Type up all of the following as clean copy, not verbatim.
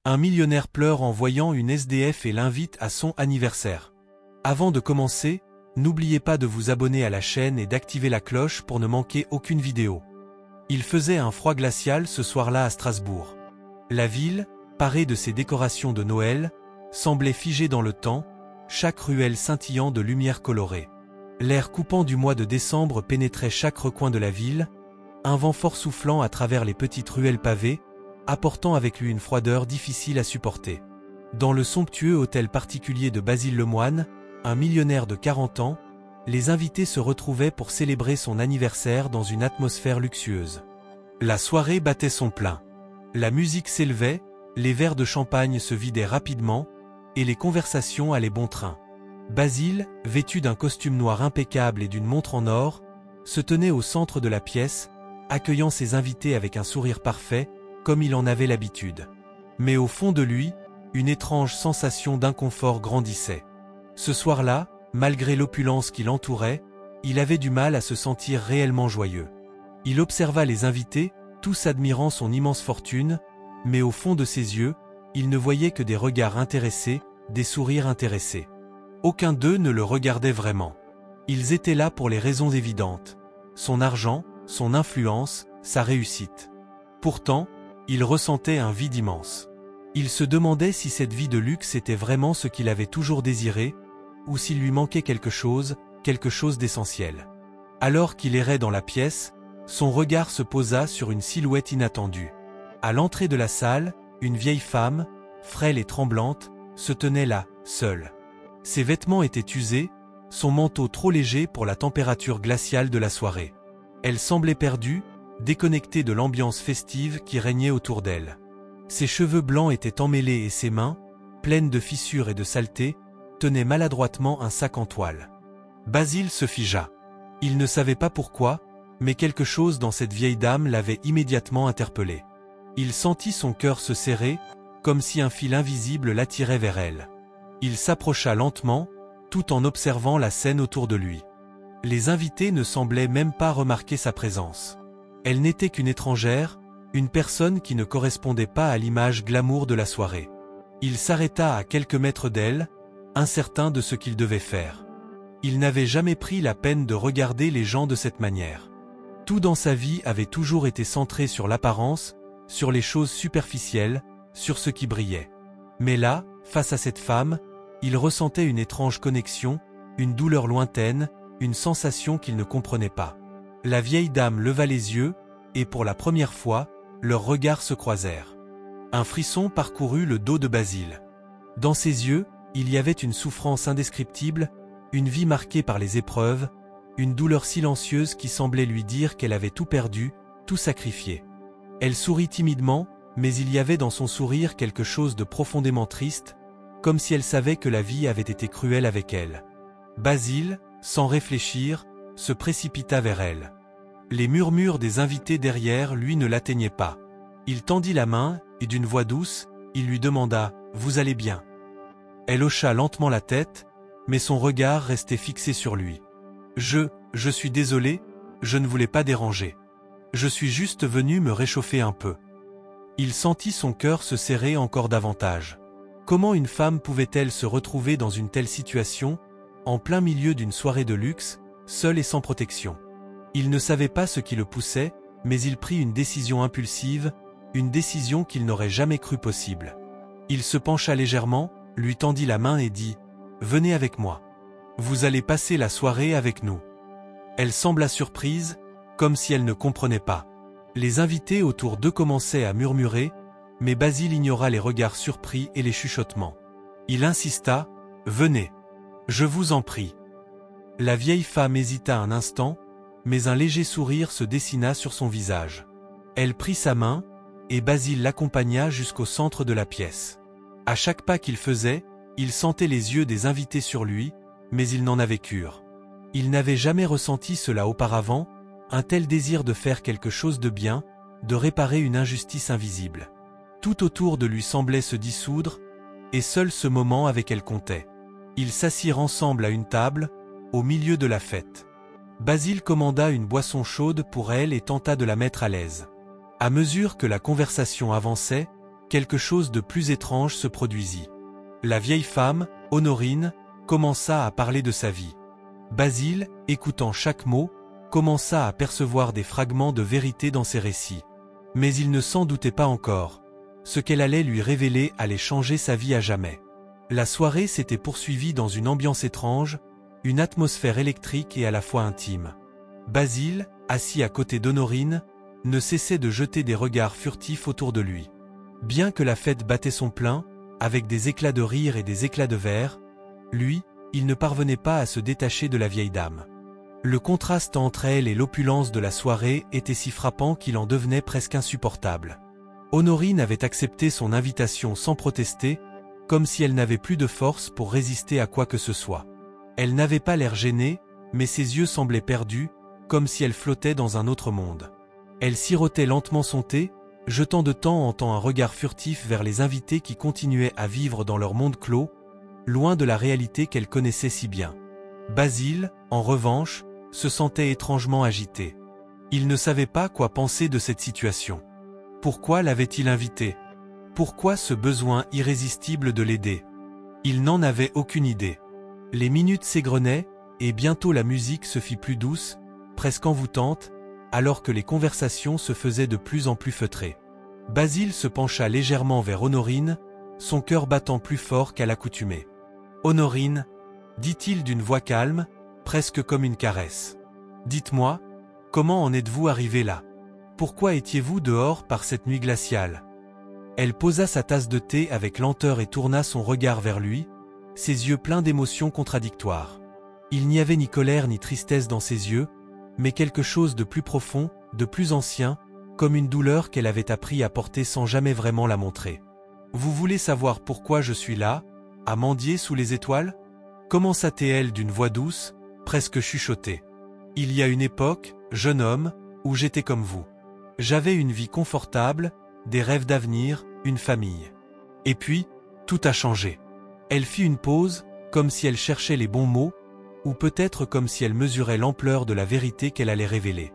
Un millionnaire pleure en voyant une SDF et l'invite à son anniversaire. Avant de commencer, n'oubliez pas de vous abonner à la chaîne et d'activer la cloche pour ne manquer aucune vidéo. Il faisait un froid glacial ce soir-là à Strasbourg. La ville, parée de ses décorations de Noël, semblait figée dans le temps, chaque ruelle scintillant de lumière colorée. L'air coupant du mois de décembre pénétrait chaque recoin de la ville, un vent fort soufflant à travers les petites ruelles pavées, apportant avec lui une froideur difficile à supporter. Dans le somptueux hôtel particulier de Basile Lemoine, un millionnaire de 40 ans, les invités se retrouvaient pour célébrer son anniversaire dans une atmosphère luxueuse. La soirée battait son plein. La musique s'élevait, les verres de champagne se vidaient rapidement, et les conversations allaient bon train. Basile, vêtu d'un costume noir impeccable et d'une montre en or, se tenait au centre de la pièce, accueillant ses invités avec un sourire parfait, comme il en avait l'habitude. Mais au fond de lui, une étrange sensation d'inconfort grandissait. Ce soir-là, malgré l'opulence qui l'entourait, il avait du mal à se sentir réellement joyeux. Il observa les invités, tous admirant son immense fortune, mais au fond de ses yeux, il ne voyait que des regards intéressés, des sourires intéressés. Aucun d'eux ne le regardait vraiment. Ils étaient là pour les raisons évidentes. Son argent, son influence, sa réussite. Pourtant, il ressentait un vide immense. Il se demandait si cette vie de luxe était vraiment ce qu'il avait toujours désiré, ou s'il lui manquait quelque chose d'essentiel. Alors qu'il errait dans la pièce, son regard se posa sur une silhouette inattendue. À l'entrée de la salle, une vieille femme, frêle et tremblante, se tenait là, seule. Ses vêtements étaient usés, son manteau trop léger pour la température glaciale de la soirée. Elle semblait perdue, déconnectée de l'ambiance festive qui régnait autour d'elle. Ses cheveux blancs étaient emmêlés et ses mains, pleines de fissures et de saleté, tenaient maladroitement un sac en toile. Basile se figea. Il ne savait pas pourquoi, mais quelque chose dans cette vieille dame l'avait immédiatement interpellé. Il sentit son cœur se serrer, comme si un fil invisible l'attirait vers elle. Il s'approcha lentement, tout en observant la scène autour de lui. Les invités ne semblaient même pas remarquer sa présence. Elle n'était qu'une étrangère, une personne qui ne correspondait pas à l'image glamour de la soirée. Il s'arrêta à quelques mètres d'elle, incertain de ce qu'il devait faire. Il n'avait jamais pris la peine de regarder les gens de cette manière. Tout dans sa vie avait toujours été centré sur l'apparence, sur les choses superficielles, sur ce qui brillait. Mais là, face à cette femme, il ressentait une étrange connexion, une douleur lointaine, une sensation qu'il ne comprenait pas. La vieille dame leva les yeux, et pour la première fois, leurs regards se croisèrent. Un frisson parcourut le dos de Basile. Dans ses yeux, il y avait une souffrance indescriptible, une vie marquée par les épreuves, une douleur silencieuse qui semblait lui dire qu'elle avait tout perdu, tout sacrifié. Elle sourit timidement, mais il y avait dans son sourire quelque chose de profondément triste, comme si elle savait que la vie avait été cruelle avec elle. Basile, sans réfléchir, se précipita vers elle. Les murmures des invités derrière lui ne l'atteignaient pas. Il tendit la main, et d'une voix douce, il lui demanda « Vous allez bien ?» Elle hocha lentement la tête, mais son regard restait fixé sur lui. « Je suis désolé, je ne voulais pas déranger. Je suis juste venu me réchauffer un peu. » Il sentit son cœur se serrer encore davantage. Comment une femme pouvait-elle se retrouver dans une telle situation, en plein milieu d'une soirée de luxe, seule et sans protection? Il ne savait pas ce qui le poussait, mais il prit une décision impulsive, une décision qu'il n'aurait jamais cru possible. Il se pencha légèrement, lui tendit la main et dit « Venez avec moi. Vous allez passer la soirée avec nous. » Elle sembla surprise, comme si elle ne comprenait pas. Les invités autour d'eux commençaient à murmurer, mais Basile ignora les regards surpris et les chuchotements. Il insista « Venez. Je vous en prie. » La vieille femme hésita un instant, mais un léger sourire se dessina sur son visage. Elle prit sa main, et Basile l'accompagna jusqu'au centre de la pièce. À chaque pas qu'il faisait, il sentait les yeux des invités sur lui, mais il n'en avait cure. Il n'avait jamais ressenti cela auparavant, un tel désir de faire quelque chose de bien, de réparer une injustice invisible. Tout autour de lui semblait se dissoudre, et seul ce moment avec elle comptait. Ils s'assirent ensemble à une table, au milieu de la fête. Basile commanda une boisson chaude pour elle et tenta de la mettre à l'aise. À mesure que la conversation avançait, quelque chose de plus étrange se produisit. La vieille femme, Honorine, commença à parler de sa vie. Basile, écoutant chaque mot, commença à percevoir des fragments de vérité dans ses récits. Mais il ne s'en doutait pas encore. Ce qu'elle allait lui révéler allait changer sa vie à jamais. La soirée s'était poursuivie dans une ambiance étrange, une atmosphère électrique et à la fois intime. Basile, assis à côté d'Honorine, ne cessait de jeter des regards furtifs autour de lui. Bien que la fête battait son plein, avec des éclats de rire et des éclats de verre, lui, il ne parvenait pas à se détacher de la vieille dame. Le contraste entre elle et l'opulence de la soirée était si frappant qu'il en devenait presque insupportable. Honorine avait accepté son invitation sans protester, comme si elle n'avait plus de force pour résister à quoi que ce soit. Elle n'avait pas l'air gênée, mais ses yeux semblaient perdus, comme si elle flottait dans un autre monde. Elle sirotait lentement son thé, jetant de temps en temps un regard furtif vers les invités qui continuaient à vivre dans leur monde clos, loin de la réalité qu'elle connaissait si bien. Basile, en revanche, se sentait étrangement agité. Il ne savait pas quoi penser de cette situation. Pourquoi l'avait-il invité? Pourquoi ce besoin irrésistible de l'aider? Il n'en avait aucune idée. Les minutes s'égrenaient, et bientôt la musique se fit plus douce, presque envoûtante, alors que les conversations se faisaient de plus en plus feutrées. Basile se pencha légèrement vers Honorine, son cœur battant plus fort qu'à l'accoutumée. « Honorine, dit-il d'une voix calme, presque comme une caresse. Dites-moi, comment en êtes-vous arrivé là? Pourquoi étiez-vous dehors par cette nuit glaciale? » Elle posa sa tasse de thé avec lenteur et tourna son regard vers lui, ses yeux pleins d'émotions contradictoires. Il n'y avait ni colère ni tristesse dans ses yeux, mais quelque chose de plus profond, de plus ancien, comme une douleur qu'elle avait appris à porter sans jamais vraiment la montrer. « Vous voulez savoir pourquoi je suis là, à mendier sous les étoiles ?» commença-t-elle d'une voix douce, presque chuchotée. « Il y a une époque, jeune homme, où j'étais comme vous. J'avais une vie confortable, des rêves d'avenir, une famille. Et puis, tout a changé. » Elle fit une pause, comme si elle cherchait les bons mots, ou peut-être comme si elle mesurait l'ampleur de la vérité qu'elle allait révéler.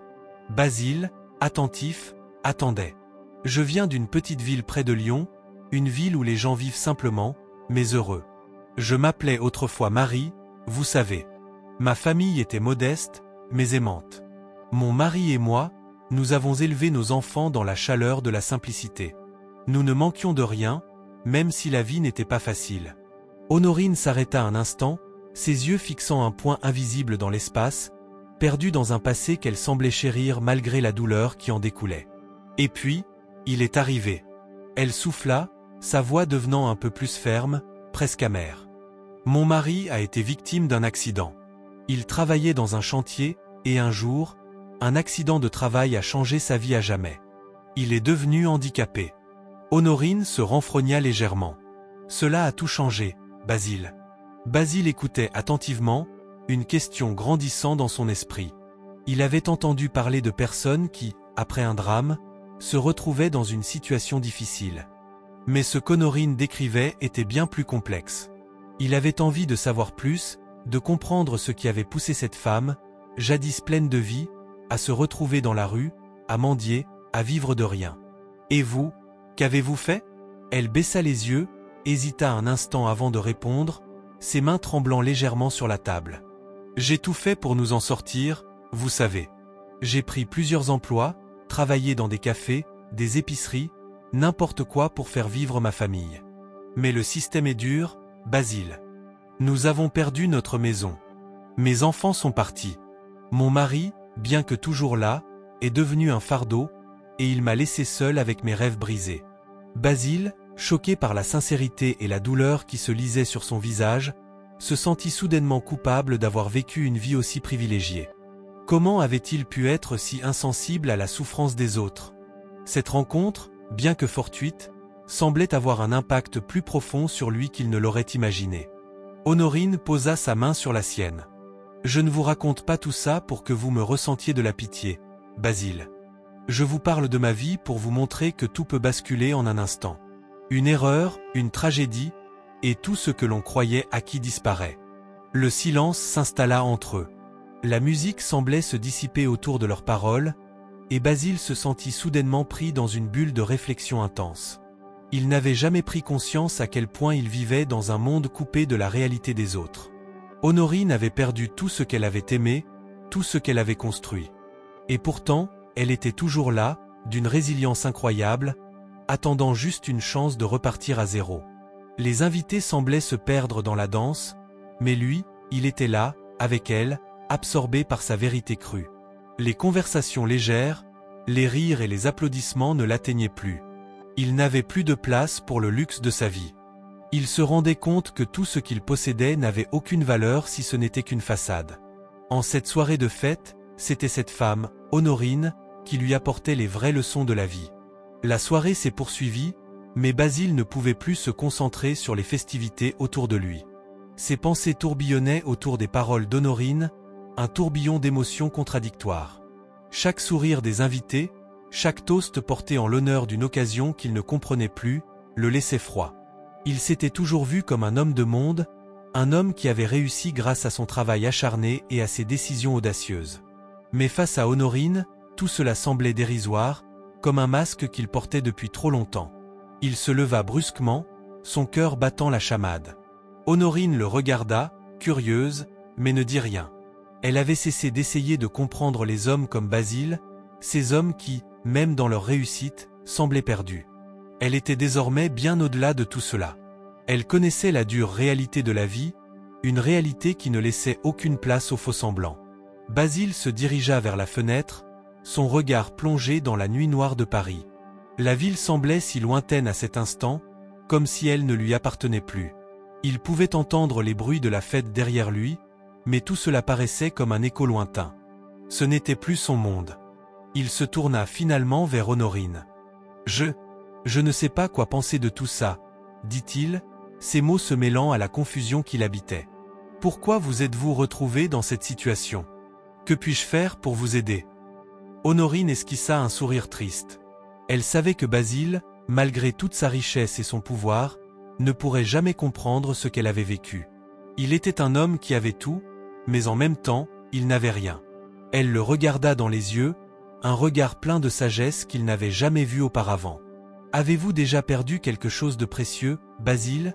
Basile, attentif, attendait. « Je viens d'une petite ville près de Lyon, une ville où les gens vivent simplement, mais heureux. Je m'appelais autrefois Marie, vous savez. Ma famille était modeste, mais aimante. Mon mari et moi, nous avons élevé nos enfants dans la chaleur de la simplicité. Nous ne manquions de rien, même si la vie n'était pas facile. » Honorine s'arrêta un instant, ses yeux fixant un point invisible dans l'espace, perdue dans un passé qu'elle semblait chérir malgré la douleur qui en découlait. Et puis, il est arrivé. Elle souffla, sa voix devenant un peu plus ferme, presque amère. Mon mari a été victime d'un accident. Il travaillait dans un chantier, et un jour, un accident de travail a changé sa vie à jamais. Il est devenu handicapé. Honorine se renfrogna légèrement. Cela a tout changé, Basile. Basile écoutait attentivement, une question grandissant dans son esprit. Il avait entendu parler de personnes qui, après un drame, se retrouvaient dans une situation difficile. Mais ce qu'Honorine décrivait était bien plus complexe. Il avait envie de savoir plus, de comprendre ce qui avait poussé cette femme, jadis pleine de vie, à se retrouver dans la rue, à mendier, à vivre de rien. « Et vous, qu'avez-vous fait ?» Elle baissa les yeux, hésita un instant avant de répondre, ses mains tremblant légèrement sur la table. « J'ai tout fait pour nous en sortir, vous savez. J'ai pris plusieurs emplois, travaillé dans des cafés, des épiceries, n'importe quoi pour faire vivre ma famille. Mais le système est dur, Basile. Nous avons perdu notre maison. Mes enfants sont partis. Mon mari, bien que toujours là, est devenu un fardeau, et il m'a laissé seul avec mes rêves brisés. » Basile, choqué par la sincérité et la douleur qui se lisaient sur son visage, se sentit soudainement coupable d'avoir vécu une vie aussi privilégiée. Comment avait-il pu être si insensible à la souffrance des autres? Cette rencontre, bien que fortuite, semblait avoir un impact plus profond sur lui qu'il ne l'aurait imaginé. Honorine posa sa main sur la sienne. « Je ne vous raconte pas tout ça pour que vous me ressentiez de la pitié, Basile. Je vous parle de ma vie pour vous montrer que tout peut basculer en un instant. Une erreur, une tragédie, et tout ce que l'on croyait acquis disparaît. » Le silence s'installa entre eux. La musique semblait se dissiper autour de leurs paroles, et Basile se sentit soudainement pris dans une bulle de réflexion intense. Il n'avait jamais pris conscience à quel point il vivait dans un monde coupé de la réalité des autres. Honorine avait perdu tout ce qu'elle avait aimé, tout ce qu'elle avait construit. Et pourtant, elle était toujours là, d'une résilience incroyable, attendant juste une chance de repartir à zéro. Les invités semblaient se perdre dans la danse, mais lui, il était là, avec elle, absorbé par sa vérité crue. Les conversations légères, les rires et les applaudissements ne l'atteignaient plus. Il n'avait plus de place pour le luxe de sa vie. Il se rendait compte que tout ce qu'il possédait n'avait aucune valeur si ce n'était qu'une façade. En cette soirée de fête, c'était cette femme, Honorine, qui lui apportait les vraies leçons de la vie. La soirée s'est poursuivie, mais Basile ne pouvait plus se concentrer sur les festivités autour de lui. Ses pensées tourbillonnaient autour des paroles d'Honorine, un tourbillon d'émotions contradictoires. Chaque sourire des invités, chaque toast porté en l'honneur d'une occasion qu'il ne comprenait plus, le laissait froid. Il s'était toujours vu comme un homme de monde, un homme qui avait réussi grâce à son travail acharné et à ses décisions audacieuses. Mais face à Honorine, tout cela semblait dérisoire, comme un masque qu'il portait depuis trop longtemps. Il se leva brusquement, son cœur battant la chamade. Honorine le regarda, curieuse, mais ne dit rien. Elle avait cessé d'essayer de comprendre les hommes comme Basile, ces hommes qui, même dans leur réussite, semblaient perdus. Elle était désormais bien au-delà de tout cela. Elle connaissait la dure réalité de la vie, une réalité qui ne laissait aucune place aux faux-semblants. Basile se dirigea vers la fenêtre, son regard plongé dans la nuit noire de Paris. La ville semblait si lointaine à cet instant, comme si elle ne lui appartenait plus. Il pouvait entendre les bruits de la fête derrière lui, mais tout cela paraissait comme un écho lointain. Ce n'était plus son monde. Il se tourna finalement vers Honorine. Je ne sais pas quoi penser de tout ça, dit-il, ses mots se mêlant à la confusion qui l'habitait. Pourquoi vous êtes-vous retrouvée dans cette situation? Que puis-je faire pour vous aider? Honorine esquissa un sourire triste. Elle savait que Basile, malgré toute sa richesse et son pouvoir, ne pourrait jamais comprendre ce qu'elle avait vécu. Il était un homme qui avait tout, mais en même temps, il n'avait rien. Elle le regarda dans les yeux, un regard plein de sagesse qu'il n'avait jamais vu auparavant. « Avez-vous déjà perdu quelque chose de précieux, Basile ?»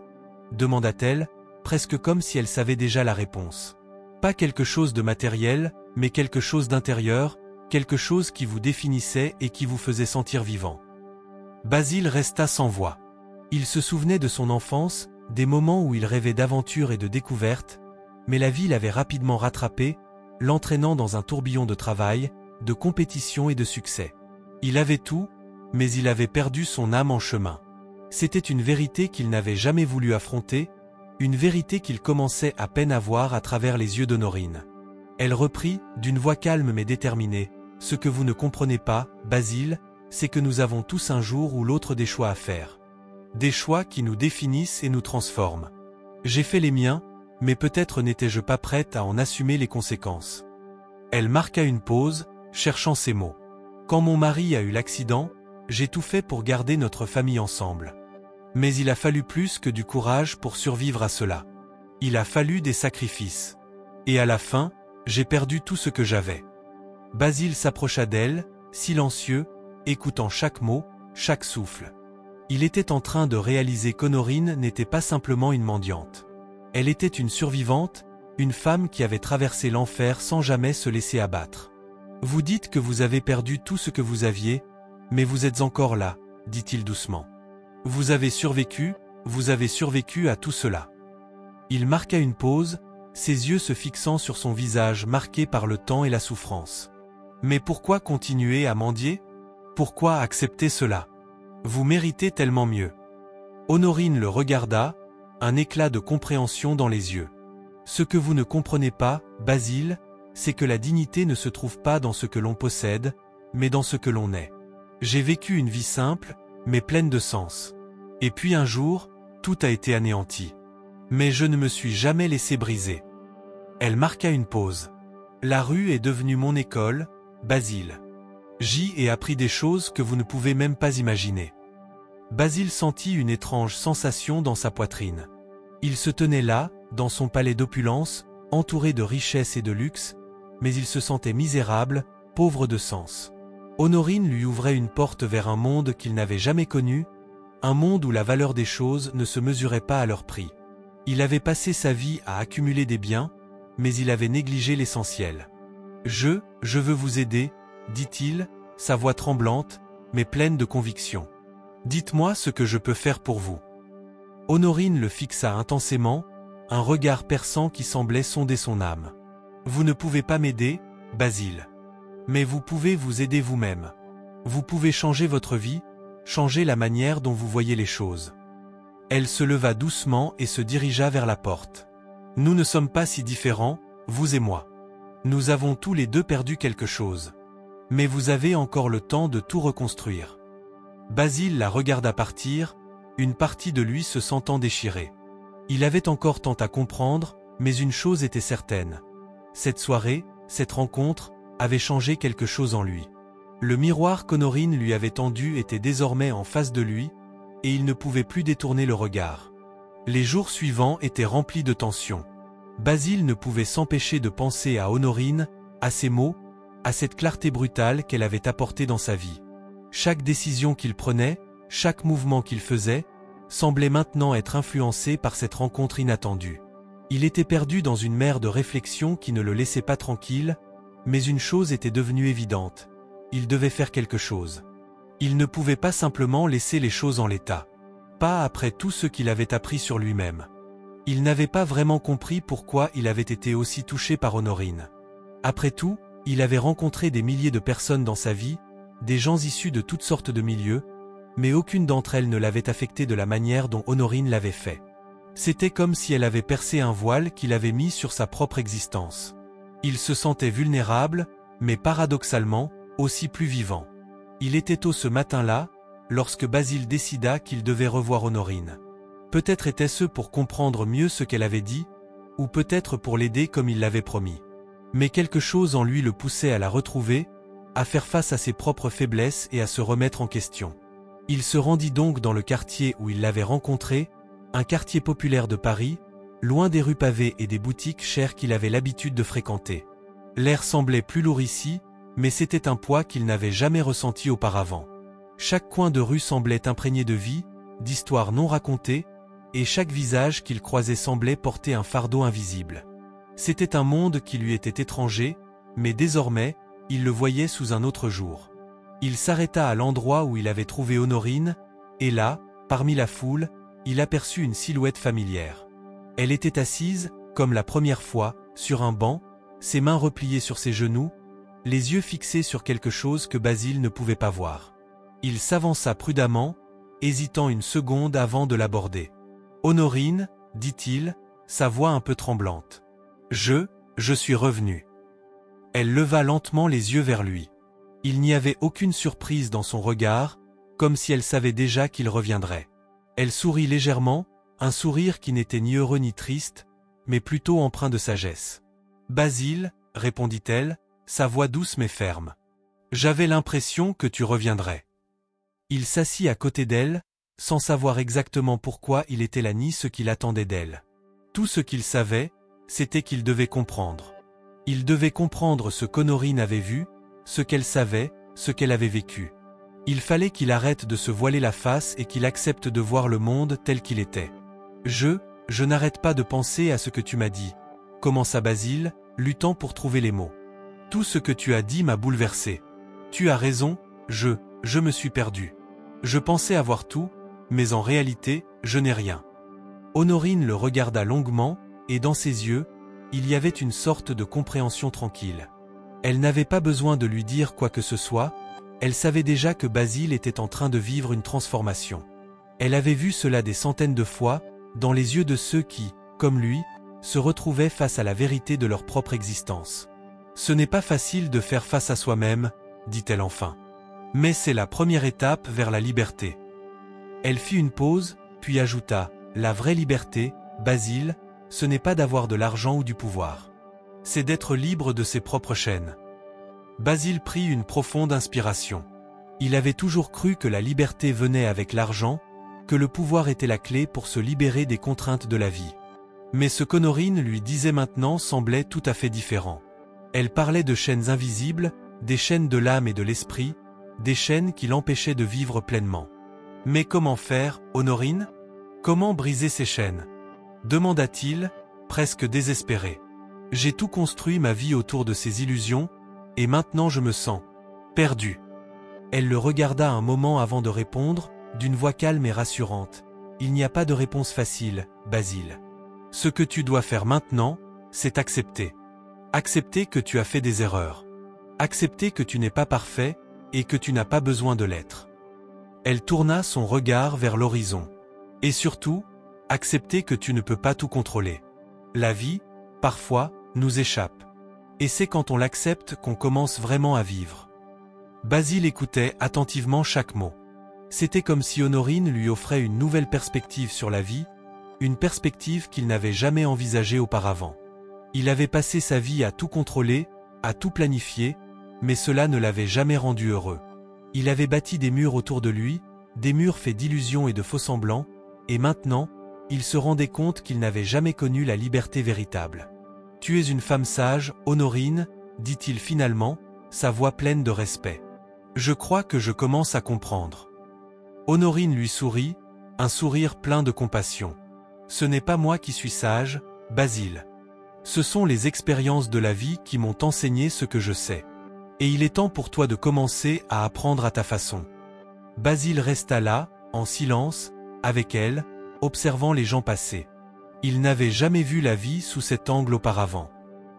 demanda-t-elle, presque comme si elle savait déjà la réponse. Pas quelque chose de matériel, mais quelque chose d'intérieur, quelque chose qui vous définissait et qui vous faisait sentir vivant. Basile resta sans voix. Il se souvenait de son enfance, des moments où il rêvait d'aventure et de découverte, mais la vie l'avait rapidement rattrapé, l'entraînant dans un tourbillon de travail, de compétition et de succès. Il avait tout, mais il avait perdu son âme en chemin. C'était une vérité qu'il n'avait jamais voulu affronter, une vérité qu'il commençait à peine à voir à travers les yeux d'Honorine. Elle reprit, d'une voix calme mais déterminée, « Ce que vous ne comprenez pas, Basile, c'est que nous avons tous un jour ou l'autre des choix à faire. Des choix qui nous définissent et nous transforment. J'ai fait les miens, mais peut-être n'étais-je pas prête à en assumer les conséquences. » Elle marqua une pause, cherchant ses mots. « Quand mon mari a eu l'accident, j'ai tout fait pour garder notre famille ensemble. Mais il a fallu plus que du courage pour survivre à cela. Il a fallu des sacrifices. Et à la fin, j'ai perdu tout ce que j'avais. » Basile s'approcha d'elle, silencieux, écoutant chaque mot, chaque souffle. Il était en train de réaliser qu'Honorine n'était pas simplement une mendiante. Elle était une survivante, une femme qui avait traversé l'enfer sans jamais se laisser abattre. « Vous dites que vous avez perdu tout ce que vous aviez, mais vous êtes encore là, dit-il doucement. Vous avez survécu à tout cela. » Il marqua une pause, ses yeux se fixant sur son visage marqué par le temps et la souffrance. « Mais pourquoi continuer à mendier? Pourquoi accepter cela? Vous méritez tellement mieux. » Honorine le regarda, un éclat de compréhension dans les yeux. « Ce que vous ne comprenez pas, Basile, c'est que la dignité ne se trouve pas dans ce que l'on possède, mais dans ce que l'on est. J'ai vécu une vie simple, mais pleine de sens. Et puis un jour, tout a été anéanti. Mais je ne me suis jamais laissé briser. » Elle marqua une pause. « La rue est devenue mon école, Basile. J'y ai appris des choses que vous ne pouvez même pas imaginer. » Basile sentit une étrange sensation dans sa poitrine. Il se tenait là, dans son palais d'opulence, entouré de richesse et de luxe, mais il se sentait misérable, pauvre de sens. Honorine lui ouvrait une porte vers un monde qu'il n'avait jamais connu, Un monde où la valeur des choses ne se mesurait pas à leur prix. Il avait passé sa vie à accumuler des biens, mais il avait négligé l'essentiel. Je veux vous aider, dit-il, sa voix tremblante, mais pleine de conviction. Dites-moi ce que je peux faire pour vous. Honorine le fixa intensément, un regard perçant qui semblait sonder son âme. Vous ne pouvez pas m'aider, Basile. Mais vous pouvez vous aider vous-même. Vous pouvez changer votre vie, changer la manière dont vous voyez les choses. Elle se leva doucement et se dirigea vers la porte. Nous ne sommes pas si différents, vous et moi. Nous avons tous les deux perdu quelque chose. Mais vous avez encore le temps de tout reconstruire. Basile la regarda partir, une partie de lui se sentant déchirée. Il avait encore tant à comprendre, mais une chose était certaine. Cette soirée, cette rencontre, avait changé quelque chose en lui. Le miroir qu'Honorine lui avait tendu était désormais en face de lui, et il ne pouvait plus détourner le regard. Les jours suivants étaient remplis de tension. Basile ne pouvait s'empêcher de penser à Honorine, à ses mots, à cette clarté brutale qu'elle avait apportée dans sa vie. Chaque décision qu'il prenait, chaque mouvement qu'il faisait, semblait maintenant être influencé par cette rencontre inattendue. Il était perdu dans une mer de réflexions qui ne le laissait pas tranquille, mais une chose était devenue évidente. Il devait faire quelque chose. Il ne pouvait pas simplement laisser les choses en l'état. Pas après tout ce qu'il avait appris sur lui-même. Il n'avait pas vraiment compris pourquoi il avait été aussi touché par Honorine. Après tout, il avait rencontré des milliers de personnes dans sa vie, des gens issus de toutes sortes de milieux, mais aucune d'entre elles ne l'avait affecté de la manière dont Honorine l'avait fait. C'était comme si elle avait percé un voile qu'il avait mis sur sa propre existence. Il se sentait vulnérable, mais paradoxalement, aussi plus vivant. Il était tôt ce matin-là, lorsque Basile décida qu'il devait revoir Honorine. Peut-être était-ce pour comprendre mieux ce qu'elle avait dit, ou peut-être pour l'aider comme il l'avait promis. Mais quelque chose en lui le poussait à la retrouver, à faire face à ses propres faiblesses et à se remettre en question. Il se rendit donc dans le quartier où il l'avait rencontrée, un quartier populaire de Paris, loin des rues pavées et des boutiques chères qu'il avait l'habitude de fréquenter. L'air semblait plus lourd ici, mais c'était un poids qu'il n'avait jamais ressenti auparavant. Chaque coin de rue semblait imprégné de vie, d'histoires non racontées, et chaque visage qu'il croisait semblait porter un fardeau invisible. C'était un monde qui lui était étranger, mais désormais, il le voyait sous un autre jour. Il s'arrêta à l'endroit où il avait trouvé Honorine, et là, parmi la foule, il aperçut une silhouette familière. Elle était assise, comme la première fois, sur un banc, ses mains repliées sur ses genoux, les yeux fixés sur quelque chose que Basile ne pouvait pas voir. Il s'avança prudemment, hésitant une seconde avant de l'aborder. « Honorine, dit-il, sa voix un peu tremblante. Je suis revenu. » Elle leva lentement les yeux vers lui. Il n'y avait aucune surprise dans son regard, comme si elle savait déjà qu'il reviendrait. Elle sourit légèrement, un sourire qui n'était ni heureux ni triste, mais plutôt empreint de sagesse. « Basile, répondit-elle, sa voix douce mais ferme. J'avais l'impression que tu reviendrais. » Il s'assit à côté d'elle, sans savoir exactement pourquoi il était là ni ce qu'il attendait d'elle. Tout ce qu'il savait, c'était qu'il devait comprendre. Il devait comprendre ce qu'Honorine avait vu, ce qu'elle savait, ce qu'elle avait vécu. Il fallait qu'il arrête de se voiler la face et qu'il accepte de voir le monde tel qu'il était. « Je n'arrête pas de penser à ce que tu m'as dit, » commença Basile, luttant pour trouver les mots. « Tout ce que tu as dit m'a bouleversé. Tu as raison, je me suis perdu. Je pensais avoir tout, mais en réalité, je n'ai rien. » Honorine le regarda longuement, et dans ses yeux, il y avait une sorte de compréhension tranquille. Elle n'avait pas besoin de lui dire quoi que ce soit, elle savait déjà que Basile était en train de vivre une transformation. Elle avait vu cela des centaines de fois, dans les yeux de ceux qui, comme lui, se retrouvaient face à la vérité de leur propre existence. « Ce n'est pas facile de faire face à soi-même, » dit-elle enfin. « Mais c'est la première étape vers la liberté. » Elle fit une pause, puis ajouta, « La vraie liberté, Basile, ce n'est pas d'avoir de l'argent ou du pouvoir. C'est d'être libre de ses propres chaînes. » Basile prit une profonde inspiration. Il avait toujours cru que la liberté venait avec l'argent, que le pouvoir était la clé pour se libérer des contraintes de la vie. Mais ce qu'Honorine lui disait maintenant semblait tout à fait différent. Elle parlait de chaînes invisibles, des chaînes de l'âme et de l'esprit, des chaînes qui l'empêchaient de vivre pleinement. Mais comment faire, Honorine? Comment briser ces chaînes? Demanda-t-il, presque désespéré. J'ai tout construit ma vie autour de ces illusions, et maintenant je me sens perdu. Elle le regarda un moment avant de répondre, d'une voix calme et rassurante. Il n'y a pas de réponse facile, Basile. Ce que tu dois faire maintenant, c'est accepter. Accepter que tu as fait des erreurs. Accepter que tu n'es pas parfait, et que tu n'as pas besoin de l'être. Elle tourna son regard vers l'horizon. Et surtout, accepter que tu ne peux pas tout contrôler. La vie, parfois, nous échappe. Et c'est quand on l'accepte qu'on commence vraiment à vivre. Basile écoutait attentivement chaque mot. C'était comme si Honorine lui offrait une nouvelle perspective sur la vie, une perspective qu'il n'avait jamais envisagée auparavant. Il avait passé sa vie à tout contrôler, à tout planifier, mais cela ne l'avait jamais rendu heureux. Il avait bâti des murs autour de lui, des murs faits d'illusions et de faux-semblants, et maintenant, il se rendait compte qu'il n'avait jamais connu la liberté véritable. « Tu es une femme sage, Honorine, » dit-il finalement, sa voix pleine de respect. « Je crois que je commence à comprendre. » Honorine lui sourit, un sourire plein de compassion. « Ce n'est pas moi qui suis sage, Basile. Ce sont les expériences de la vie qui m'ont enseigné ce que je sais. Et il est temps pour toi de commencer à apprendre à ta façon. » Basile resta là, en silence, avec elle, observant les gens passer. Il n'avait jamais vu la vie sous cet angle auparavant.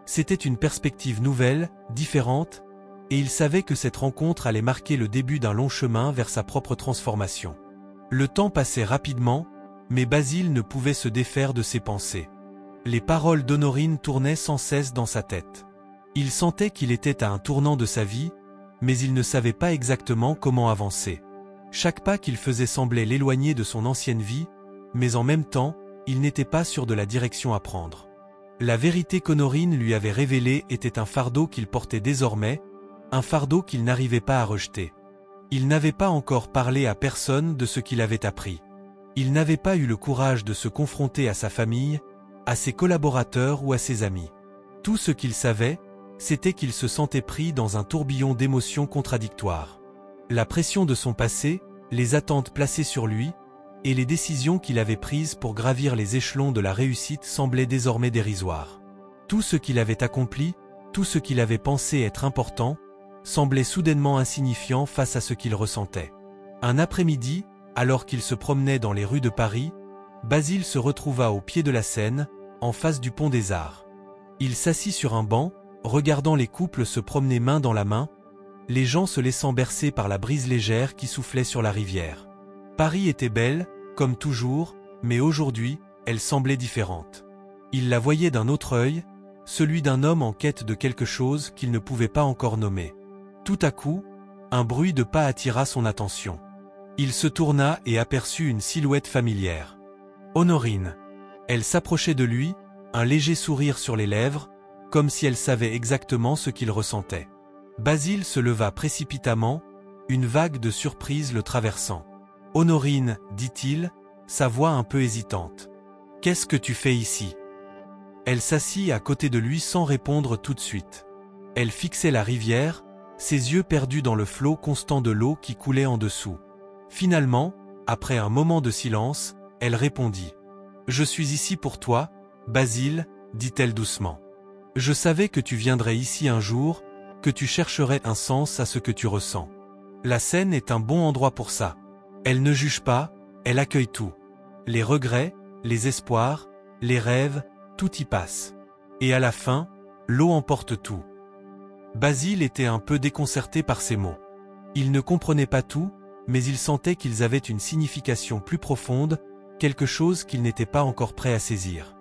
C'était une perspective nouvelle, différente, et il savait que cette rencontre allait marquer le début d'un long chemin vers sa propre transformation. Le temps passait rapidement, mais Basile ne pouvait se défaire de ses pensées. Les paroles d'Honorine tournaient sans cesse dans sa tête. Il sentait qu'il était à un tournant de sa vie, mais il ne savait pas exactement comment avancer. Chaque pas qu'il faisait semblait l'éloigner de son ancienne vie, mais en même temps, il n'était pas sûr de la direction à prendre. La vérité qu'Honorine lui avait révélée était un fardeau qu'il portait désormais, un fardeau qu'il n'arrivait pas à rejeter. Il n'avait pas encore parlé à personne de ce qu'il avait appris. Il n'avait pas eu le courage de se confronter à sa famille, à ses collaborateurs ou à ses amis. Tout ce qu'il savait, c'était qu'il se sentait pris dans un tourbillon d'émotions contradictoires. La pression de son passé, les attentes placées sur lui, et les décisions qu'il avait prises pour gravir les échelons de la réussite semblaient désormais dérisoires. Tout ce qu'il avait accompli, tout ce qu'il avait pensé être important, semblait soudainement insignifiant face à ce qu'il ressentait. Un après-midi, alors qu'il se promenait dans les rues de Paris, Basile se retrouva au pied de la Seine, en face du pont des Arts. Il s'assit sur un banc, regardant les couples se promener main dans la main, les gens se laissant bercer par la brise légère qui soufflait sur la rivière. Paris était belle, comme toujours, mais aujourd'hui, elle semblait différente. Il la voyait d'un autre œil, celui d'un homme en quête de quelque chose qu'il ne pouvait pas encore nommer. Tout à coup, un bruit de pas attira son attention. Il se tourna et aperçut une silhouette familière. Honorine. Elle s'approchait de lui, un léger sourire sur les lèvres, comme si elle savait exactement ce qu'il ressentait. Basile se leva précipitamment, une vague de surprise le traversant. « Honorine, dit-il, sa voix un peu hésitante. Qu'est-ce que tu fais ici ?» Elle s'assit à côté de lui sans répondre tout de suite. Elle fixait la rivière, ses yeux perdus dans le flot constant de l'eau qui coulait en dessous. Finalement, après un moment de silence, elle répondit. « Je suis ici pour toi, Basile, dit-elle doucement. Je savais que tu viendrais ici un jour, que tu chercherais un sens à ce que tu ressens. La Seine est un bon endroit pour ça. Elle ne juge pas, elle accueille tout. Les regrets, les espoirs, les rêves, tout y passe. Et à la fin, l'eau emporte tout. » Basile était un peu déconcerté par ces mots. Il ne comprenait pas tout, mais il sentait qu'ils avaient une signification plus profonde, quelque chose qu'il n'était pas encore prêt à saisir.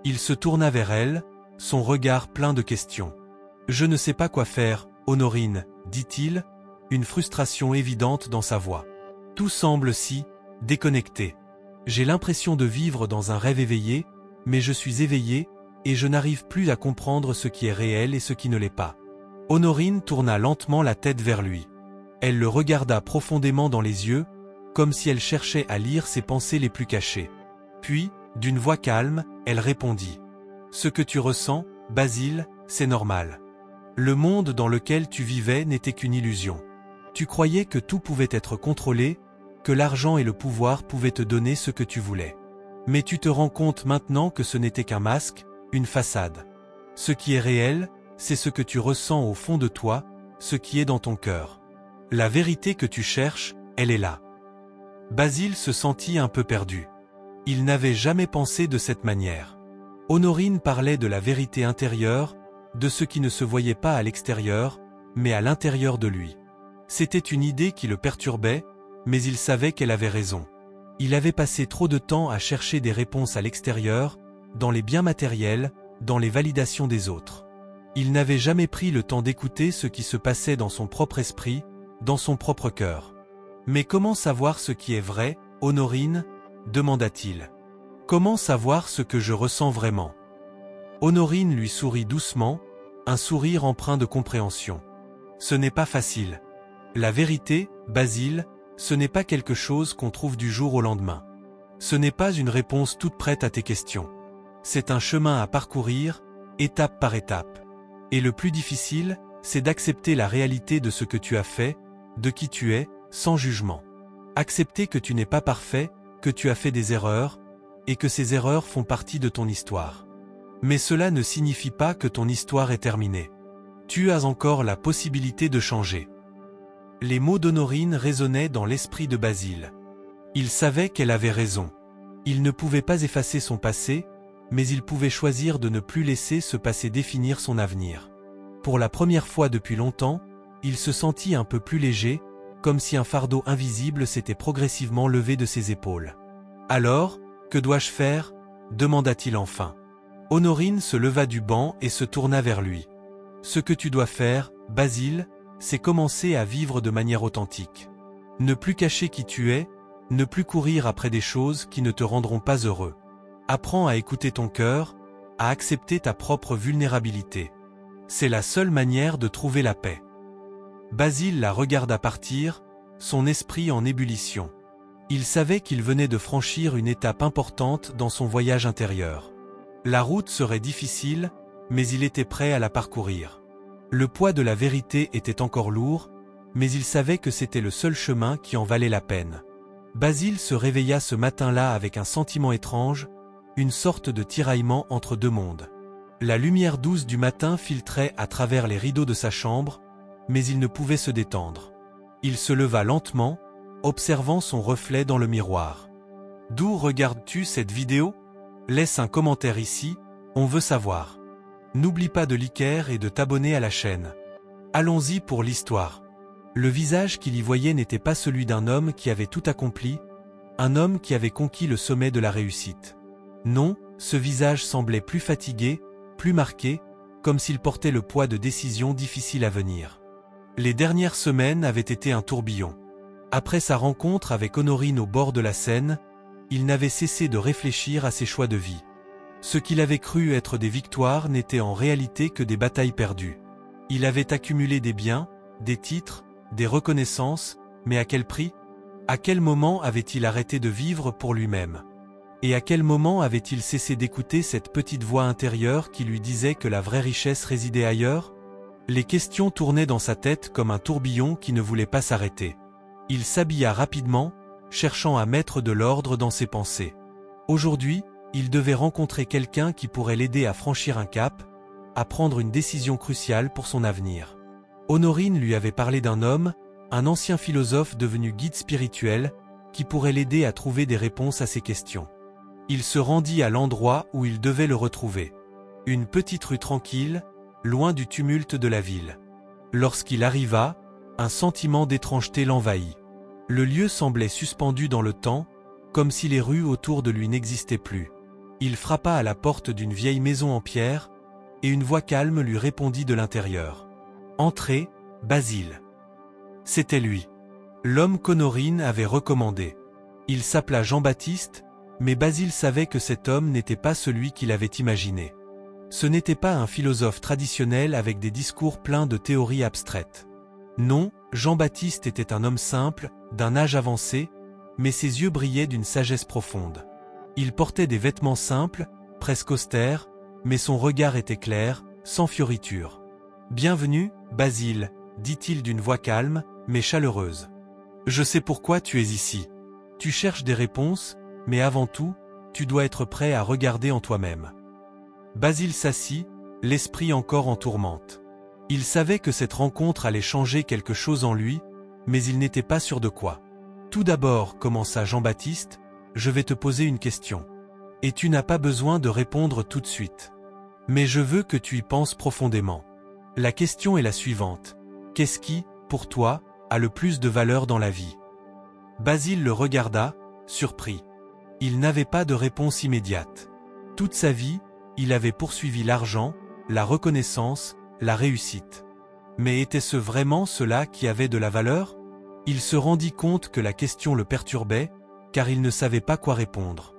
Il se tourna vers elle, son regard plein de questions. « Je ne sais pas quoi faire, Honorine, » dit-il, une frustration évidente dans sa voix. « Tout semble si déconnecté. J'ai l'impression de vivre dans un rêve éveillé, mais je suis éveillé, et je n'arrive plus à comprendre ce qui est réel et ce qui ne l'est pas. » Honorine tourna lentement la tête vers lui. Elle le regarda profondément dans les yeux, comme si elle cherchait à lire ses pensées les plus cachées. Puis, d'une voix calme, elle répondit. « Ce que tu ressens, Basile, c'est normal. Le monde dans lequel tu vivais n'était qu'une illusion. Tu croyais que tout pouvait être contrôlé, que l'argent et le pouvoir pouvaient te donner ce que tu voulais. Mais tu te rends compte maintenant que ce n'était qu'un masque, une façade. Ce qui est réel, c'est ce que tu ressens au fond de toi, ce qui est dans ton cœur. La vérité que tu cherches, elle est là. Basile se sentit un peu perdu. Il n'avait jamais pensé de cette manière. Honorine parlait de la vérité intérieure, de ce qui ne se voyait pas à l'extérieur, mais à l'intérieur de lui. C'était une idée qui le perturbait, mais il savait qu'elle avait raison. Il avait passé trop de temps à chercher des réponses à l'extérieur, dans les biens matériels, dans les validations des autres. Il n'avait jamais pris le temps d'écouter ce qui se passait dans son propre esprit, dans son propre cœur. Mais comment savoir ce qui est vrai, Honorine ? Demanda-t-il. Comment savoir ce que je ressens vraiment ? Honorine lui sourit doucement, un sourire empreint de compréhension. Ce n'est pas facile. La vérité, Basile, ce n'est pas quelque chose qu'on trouve du jour au lendemain. Ce n'est pas une réponse toute prête à tes questions. C'est un chemin à parcourir, étape par étape. Et le plus difficile, c'est d'accepter la réalité de ce que tu as fait, de qui tu es, sans jugement. Accepter que tu n'es pas parfait, que tu as fait des erreurs, et que ces erreurs font partie de ton histoire. Mais cela ne signifie pas que ton histoire est terminée. Tu as encore la possibilité de changer. Les mots d'Honorine résonnaient dans l'esprit de Basile. Il savait qu'elle avait raison. Il ne pouvait pas effacer son passé, mais il pouvait choisir de ne plus laisser ce passé définir son avenir. Pour la première fois depuis longtemps, il se sentit un peu plus léger, comme si un fardeau invisible s'était progressivement levé de ses épaules. « Alors, que dois-je faire ?» demanda-t-il enfin. Honorine se leva du banc et se tourna vers lui. « Ce que tu dois faire, Basile, c'est commencer à vivre de manière authentique. Ne plus cacher qui tu es, ne plus courir après des choses qui ne te rendront pas heureux. Apprends à écouter ton cœur, à accepter ta propre vulnérabilité. C'est la seule manière de trouver la paix. » Basile la regarda partir, son esprit en ébullition. Il savait qu'il venait de franchir une étape importante dans son voyage intérieur. La route serait difficile, mais il était prêt à la parcourir. Le poids de la vérité était encore lourd, mais il savait que c'était le seul chemin qui en valait la peine. Basile se réveilla ce matin-là avec un sentiment étrange, une sorte de tiraillement entre deux mondes. La lumière douce du matin filtrait à travers les rideaux de sa chambre, mais il ne pouvait se détendre. Il se leva lentement, observant son reflet dans le miroir. « D'où regardes-tu cette vidéo ? Laisse un commentaire ici, on veut savoir. N'oublie pas de liker et de t'abonner à la chaîne. Allons-y pour l'histoire. » Le visage qu'il y voyait n'était pas celui d'un homme qui avait tout accompli, un homme qui avait conquis le sommet de la réussite. Non, ce visage semblait plus fatigué, plus marqué, comme s'il portait le poids de décisions difficiles à venir. Les dernières semaines avaient été un tourbillon. Après sa rencontre avec Honorine au bord de la Seine, il n'avait cessé de réfléchir à ses choix de vie. Ce qu'il avait cru être des victoires n'étaient en réalité que des batailles perdues. Il avait accumulé des biens, des titres, des reconnaissances, mais à quel prix ? À quel moment avait-il arrêté de vivre pour lui-même ? Et à quel moment avait-il cessé d'écouter cette petite voix intérieure qui lui disait que la vraie richesse résidait ailleurs ? Les questions tournaient dans sa tête comme un tourbillon qui ne voulait pas s'arrêter. Il s'habilla rapidement, cherchant à mettre de l'ordre dans ses pensées. Aujourd'hui, il devait rencontrer quelqu'un qui pourrait l'aider à franchir un cap, à prendre une décision cruciale pour son avenir. Honorine lui avait parlé d'un homme, un ancien philosophe devenu guide spirituel, qui pourrait l'aider à trouver des réponses à ses questions. Il se rendit à l'endroit où il devait le retrouver. Une petite rue tranquille, loin du tumulte de la ville. Lorsqu'il arriva, un sentiment d'étrangeté l'envahit. Le lieu semblait suspendu dans le temps, comme si les rues autour de lui n'existaient plus. Il frappa à la porte d'une vieille maison en pierre, et une voix calme lui répondit de l'intérieur. « Entrez, Basile. » C'était lui. L'homme qu'Honorine avait recommandé. Il s'appela Jean-Baptiste, mais Basile savait que cet homme n'était pas celui qu'il avait imaginé. Ce n'était pas un philosophe traditionnel avec des discours pleins de théories abstraites. Non, Jean-Baptiste était un homme simple, d'un âge avancé, mais ses yeux brillaient d'une sagesse profonde. Il portait des vêtements simples, presque austères, mais son regard était clair, sans fioriture. « Bienvenue, Basile, dit-il d'une voix calme, mais chaleureuse. Je sais pourquoi tu es ici. Tu cherches des réponses, mais avant tout, tu dois être prêt à regarder en toi-même. » Basile s'assit, l'esprit encore en tourmente. Il savait que cette rencontre allait changer quelque chose en lui, mais il n'était pas sûr de quoi. « Tout d'abord, » commença Jean-Baptiste, « je vais te poser une question. Et tu n'as pas besoin de répondre tout de suite. Mais je veux que tu y penses profondément. La question est la suivante. Qu'est-ce qui, pour toi, a le plus de valeur dans la vie ?» Basile le regarda, surpris. Il n'avait pas de réponse immédiate. Toute sa vie, il avait poursuivi l'argent, la reconnaissance, la réussite. Mais était-ce vraiment cela qui avait de la valeur? Il se rendit compte que la question le perturbait, car il ne savait pas quoi répondre.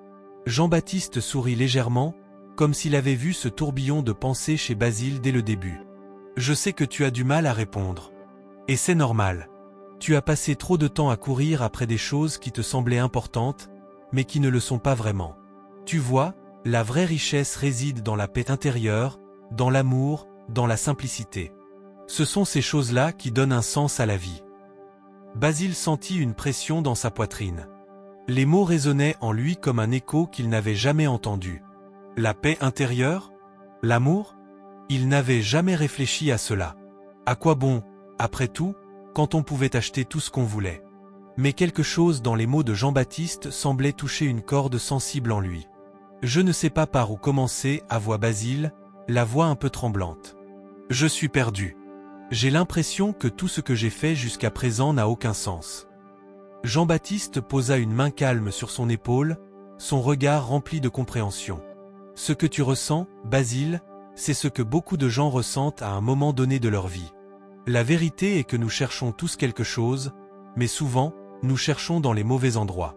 Jean-Baptiste sourit légèrement, comme s'il avait vu ce tourbillon de pensées chez Basile dès le début. « Je sais que tu as du mal à répondre. Et c'est normal. Tu as passé trop de temps à courir après des choses qui te semblaient importantes, mais qui ne le sont pas vraiment. Tu vois, la vraie richesse réside dans la paix intérieure, dans l'amour, dans la simplicité. Ce sont ces choses-là qui donnent un sens à la vie. » Basile sentit une pression dans sa poitrine. Les mots résonnaient en lui comme un écho qu'il n'avait jamais entendu. La paix intérieure? L'amour? Il n'avait jamais réfléchi à cela. À quoi bon, après tout, quand on pouvait acheter tout ce qu'on voulait? Mais quelque chose dans les mots de Jean-Baptiste semblait toucher une corde sensible en lui. « Je ne sais pas par où commencer », avoua Basile, la voix un peu tremblante. « Je suis perdu. J'ai l'impression que tout ce que j'ai fait jusqu'à présent n'a aucun sens. » Jean-Baptiste posa une main calme sur son épaule, son regard rempli de compréhension. « Ce que tu ressens, Basile, c'est ce que beaucoup de gens ressentent à un moment donné de leur vie. La vérité est que nous cherchons tous quelque chose, mais souvent, nous cherchons dans les mauvais endroits.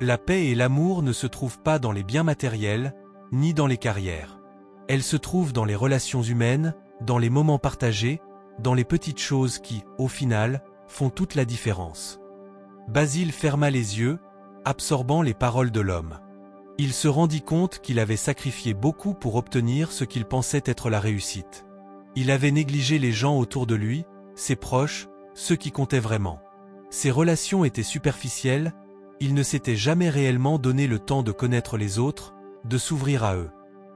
La paix et l'amour ne se trouvent pas dans les biens matériels, ni dans les carrières. Elles se trouvent dans les relations humaines, dans les moments partagés, dans les petites choses qui, au final, font toute la différence. » Basile ferma les yeux, absorbant les paroles de l'homme. Il se rendit compte qu'il avait sacrifié beaucoup pour obtenir ce qu'il pensait être la réussite. Il avait négligé les gens autour de lui, ses proches, ceux qui comptaient vraiment. Ses relations étaient superficielles, il ne s'était jamais réellement donné le temps de connaître les autres, de s'ouvrir à eux.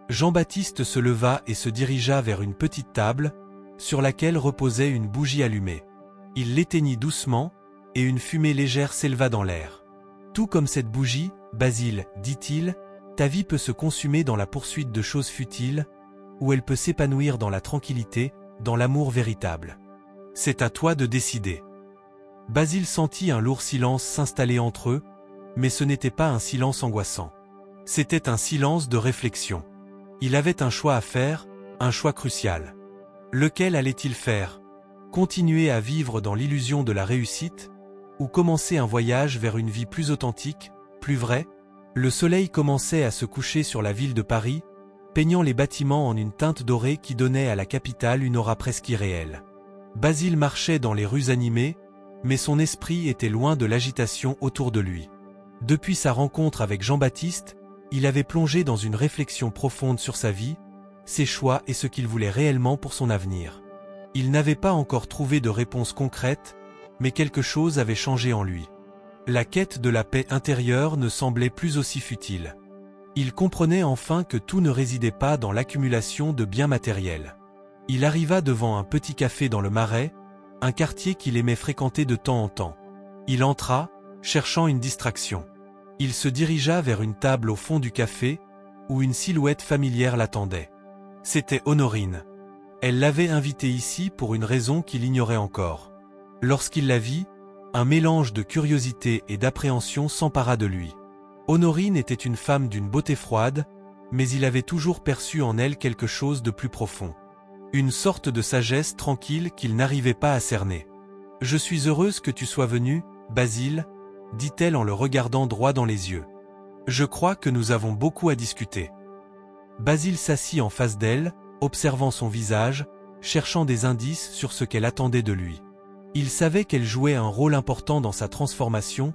Jean-Baptiste se leva et se dirigea vers une petite table, sur laquelle reposait une bougie allumée. Il l'éteignit doucement, et une fumée légère s'éleva dans l'air. « Tout comme cette bougie, Basile, dit-il, ta vie peut se consumer dans la poursuite de choses futiles, ou elle peut s'épanouir dans la tranquillité, dans l'amour véritable. C'est à toi de décider. » Basile sentit un lourd silence s'installer entre eux, mais ce n'était pas un silence angoissant. C'était un silence de réflexion. Il avait un choix à faire, un choix crucial. Lequel allait-il faire? Continuer à vivre dans l'illusion de la réussite, ou commencer un voyage vers une vie plus authentique, plus vraie? Le soleil commençait à se coucher sur la ville de Paris, peignant les bâtiments en une teinte dorée qui donnait à la capitale une aura presque irréelle. Basile marchait dans les rues animées, mais son esprit était loin de l'agitation autour de lui. Depuis sa rencontre avec Jean-Baptiste, il avait plongé dans une réflexion profonde sur sa vie, ses choix et ce qu'il voulait réellement pour son avenir. Il n'avait pas encore trouvé de réponse concrète, mais quelque chose avait changé en lui. La quête de la paix intérieure ne semblait plus aussi futile. Il comprenait enfin que tout ne résidait pas dans l'accumulation de biens matériels. Il arriva devant un petit café dans le Marais, un quartier qu'il aimait fréquenter de temps en temps. Il entra, cherchant une distraction. Il se dirigea vers une table au fond du café, où une silhouette familière l'attendait. C'était Honorine. Elle l'avait invité ici pour une raison qu'il ignorait encore. Lorsqu'il la vit, un mélange de curiosité et d'appréhension s'empara de lui. Honorine était une femme d'une beauté froide, mais il avait toujours perçu en elle quelque chose de plus profond. Une sorte de sagesse tranquille qu'il n'arrivait pas à cerner. « Je suis heureuse que tu sois venu, Basile, » dit-elle en le regardant droit dans les yeux. « Je crois que nous avons beaucoup à discuter. » Basile s'assit en face d'elle, observant son visage, cherchant des indices sur ce qu'elle attendait de lui. Il savait qu'elle jouait un rôle important dans sa transformation,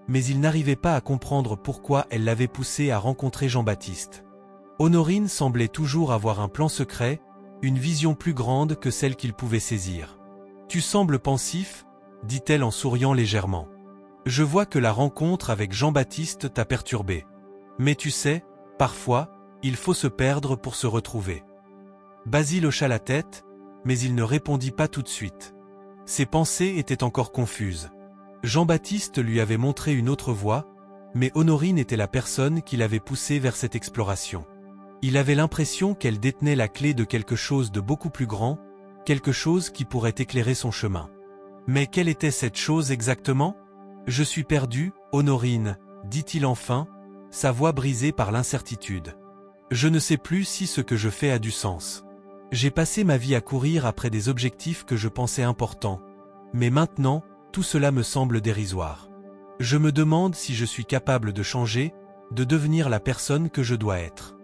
mais il n'arrivait pas à comprendre pourquoi elle l'avait poussé à rencontrer Jean-Baptiste. Honorine semblait toujours avoir un plan secret, une vision plus grande que celle qu'il pouvait saisir. « Tu sembles pensif » dit-elle en souriant légèrement. Je vois que la rencontre avec Jean-Baptiste t'a perturbé. Mais tu sais, parfois, il faut se perdre pour se retrouver. » Basile hocha la tête, mais il ne répondit pas tout de suite. Ses pensées étaient encore confuses. Jean-Baptiste lui avait montré une autre voie, mais Honorine était la personne qui l'avait poussé vers cette exploration. Il avait l'impression qu'elle détenait la clé de quelque chose de beaucoup plus grand, quelque chose qui pourrait éclairer son chemin. Mais quelle était cette chose exactement ? « Je suis perdu, Honorine, » dit-il enfin, sa voix brisée par l'incertitude. « Je ne sais plus si ce que je fais a du sens. J'ai passé ma vie à courir après des objectifs que je pensais importants. Mais maintenant, tout cela me semble dérisoire. Je me demande si je suis capable de changer, de devenir la personne que je dois être. »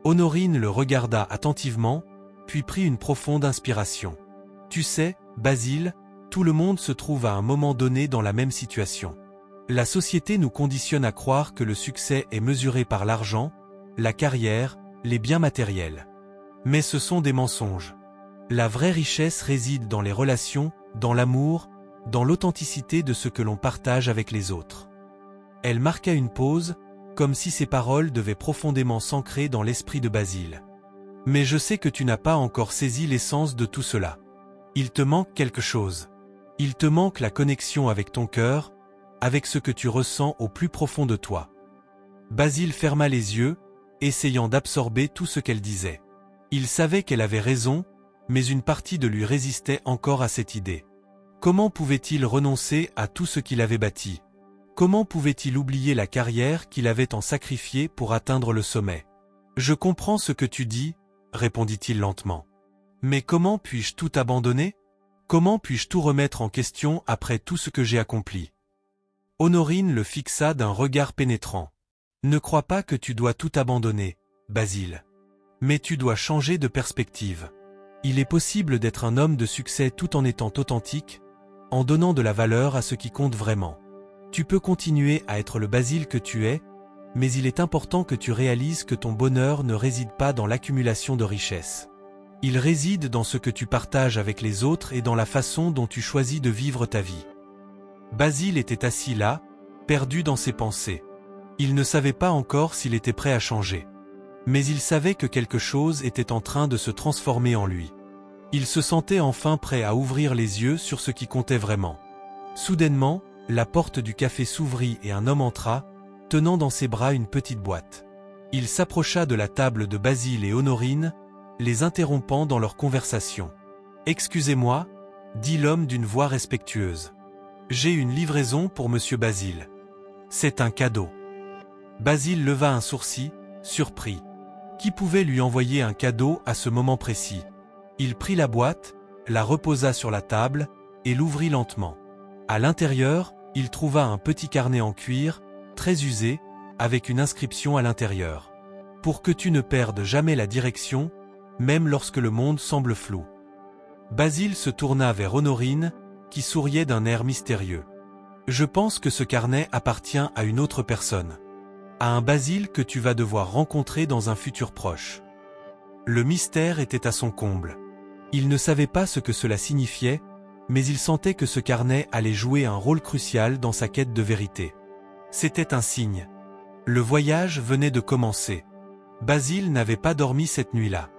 Honorine le regarda attentivement, puis prit une profonde inspiration. « Tu sais, Basile, tout le monde se trouve à un moment donné dans la même situation. La société nous conditionne à croire que le succès est mesuré par l'argent, la carrière, les biens matériels. Mais ce sont des mensonges. La vraie richesse réside dans les relations, dans l'amour, dans l'authenticité de ce que l'on partage avec les autres. » Elle marqua une pause, comme si ses paroles devaient profondément s'ancrer dans l'esprit de Basile. « Mais je sais que tu n'as pas encore saisi l'essence de tout cela. Il te manque quelque chose. Il te manque la connexion avec ton cœur, avec ce que tu ressens au plus profond de toi. » Basile ferma les yeux, essayant d'absorber tout ce qu'elle disait. Il savait qu'elle avait raison, mais une partie de lui résistait encore à cette idée. Comment pouvait-il renoncer à tout ce qu'il avait bâti ? Comment pouvait-il oublier la carrière qu'il avait tant sacrifiée pour atteindre le sommet ? « Je comprends ce que tu dis, » répondit-il lentement. « Mais comment puis-je tout abandonner ? Comment puis-je tout remettre en question après tout ce que j'ai accompli ?» Honorine le fixa d'un regard pénétrant. « Ne crois pas que tu dois tout abandonner, Basile. Mais tu dois changer de perspective. Il est possible d'être un homme de succès tout en étant authentique, en donnant de la valeur à ce qui compte vraiment. Tu peux continuer à être le Basile que tu es, mais il est important que tu réalises que ton bonheur ne réside pas dans l'accumulation de richesses. Il réside dans ce que tu partages avec les autres et dans la façon dont tu choisis de vivre ta vie. » Basile était assis là, perdu dans ses pensées. Il ne savait pas encore s'il était prêt à changer. Mais il savait que quelque chose était en train de se transformer en lui. Il se sentait enfin prêt à ouvrir les yeux sur ce qui comptait vraiment. Soudainement, la porte du café s'ouvrit et un homme entra, tenant dans ses bras une petite boîte. Il s'approcha de la table de Basile et Honorine, les interrompant dans leur conversation. « Excusez-moi, » dit l'homme d'une voix respectueuse. « J'ai une livraison pour monsieur Basile. C'est un cadeau. » Basile leva un sourcil, surpris. Qui pouvait lui envoyer un cadeau à ce moment précis? Il prit la boîte, la reposa sur la table, et l'ouvrit lentement. À l'intérieur, il trouva un petit carnet en cuir, très usé, avec une inscription à l'intérieur. « Pour que tu ne perdes jamais la direction, même lorsque le monde semble flou. » Basile se tourna vers Honorine, qui souriait d'un air mystérieux. « Je pense que ce carnet appartient à une autre personne. À un Basile que tu vas devoir rencontrer dans un futur proche. » Le mystère était à son comble. Il ne savait pas ce que cela signifiait, mais il sentait que ce carnet allait jouer un rôle crucial dans sa quête de vérité. C'était un signe. Le voyage venait de commencer. Basile n'avait pas dormi cette nuit-là.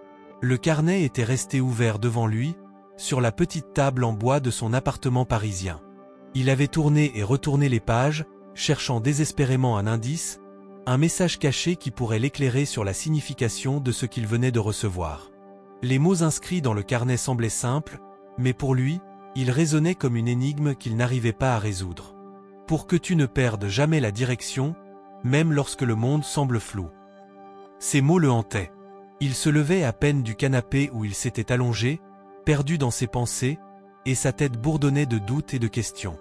Le carnet était resté ouvert devant lui, sur la petite table en bois de son appartement parisien. Il avait tourné et retourné les pages, cherchant désespérément un indice, un message caché qui pourrait l'éclairer sur la signification de ce qu'il venait de recevoir. Les mots inscrits dans le carnet semblaient simples, mais pour lui, ils résonnaient comme une énigme qu'il n'arrivait pas à résoudre. « Pour que tu ne perdes jamais la direction, même lorsque le monde semble flou. » Ces mots le hantaient. Il se levait à peine du canapé où il s'était allongé, perdu dans ses pensées, et sa tête bourdonnait de doutes et de questions.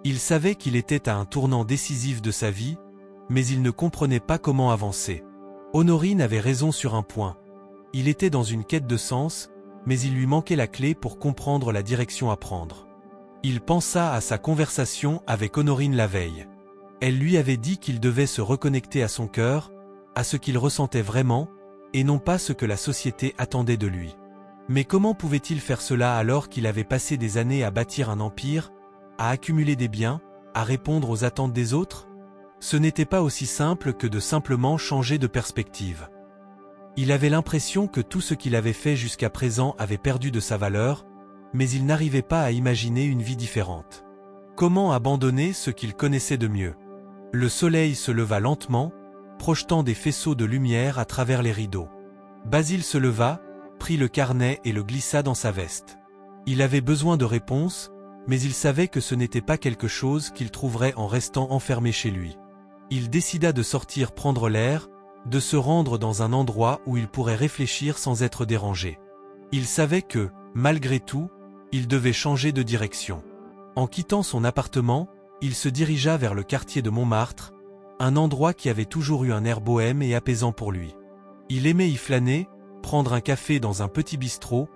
Il savait qu'il était à un tournant décisif de sa vie, mais il ne comprenait pas comment avancer. Honorine avait raison sur un point. Il était dans une quête de sens, mais il lui manquait la clé pour comprendre la direction à prendre. Il pensa à sa conversation avec Honorine la veille. Elle lui avait dit qu'il devait se reconnecter à son cœur, à ce qu'il ressentait vraiment, et non pas ce que la société attendait de lui. Mais comment pouvait-il faire cela alors qu'il avait passé des années à bâtir un empire, à accumuler des biens, à répondre aux attentes des autres? Ce n'était pas aussi simple que de simplement changer de perspective. Il avait l'impression que tout ce qu'il avait fait jusqu'à présent avait perdu de sa valeur, mais il n'arrivait pas à imaginer une vie différente. Comment abandonner ce qu'il connaissait de mieux? Le soleil se leva lentement, projetant des faisceaux de lumière à travers les rideaux. Basile se leva, prit le carnet et le glissa dans sa veste. Il avait besoin de réponses, mais il savait que ce n'était pas quelque chose qu'il trouverait en restant enfermé chez lui. Il décida de sortir prendre l'air, de se rendre dans un endroit où il pourrait réfléchir sans être dérangé. Il savait que, malgré tout, il devait changer de direction. En quittant son appartement, il se dirigea vers le quartier de Montmartre, un endroit qui avait toujours eu un air bohème et apaisant pour lui. Il aimait y flâner, prendre un café dans un petit bistrot,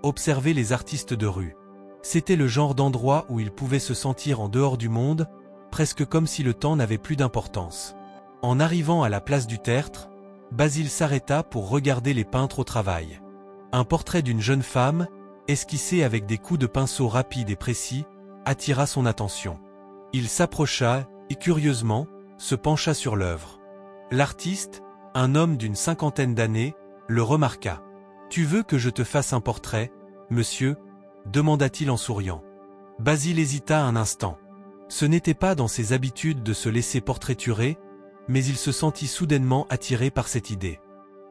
observer les artistes de rue. C'était le genre d'endroit où il pouvait se sentir en dehors du monde, presque comme si le temps n'avait plus d'importance. En arrivant à la place du Tertre, Basile s'arrêta pour regarder les peintres au travail. Un portrait d'une jeune femme, esquissé avec des coups de pinceau rapides et précis, attira son attention. Il s'approcha et, curieusement, se pencha sur l'œuvre. L'artiste, un homme d'une 50aine d'années, le remarqua. « Tu veux que je te fasse un portrait, monsieur ?» demanda-t-il en souriant. Basile hésita un instant. Ce n'était pas dans ses habitudes de se laisser portraiturer, mais il se sentit soudainement attiré par cette idée.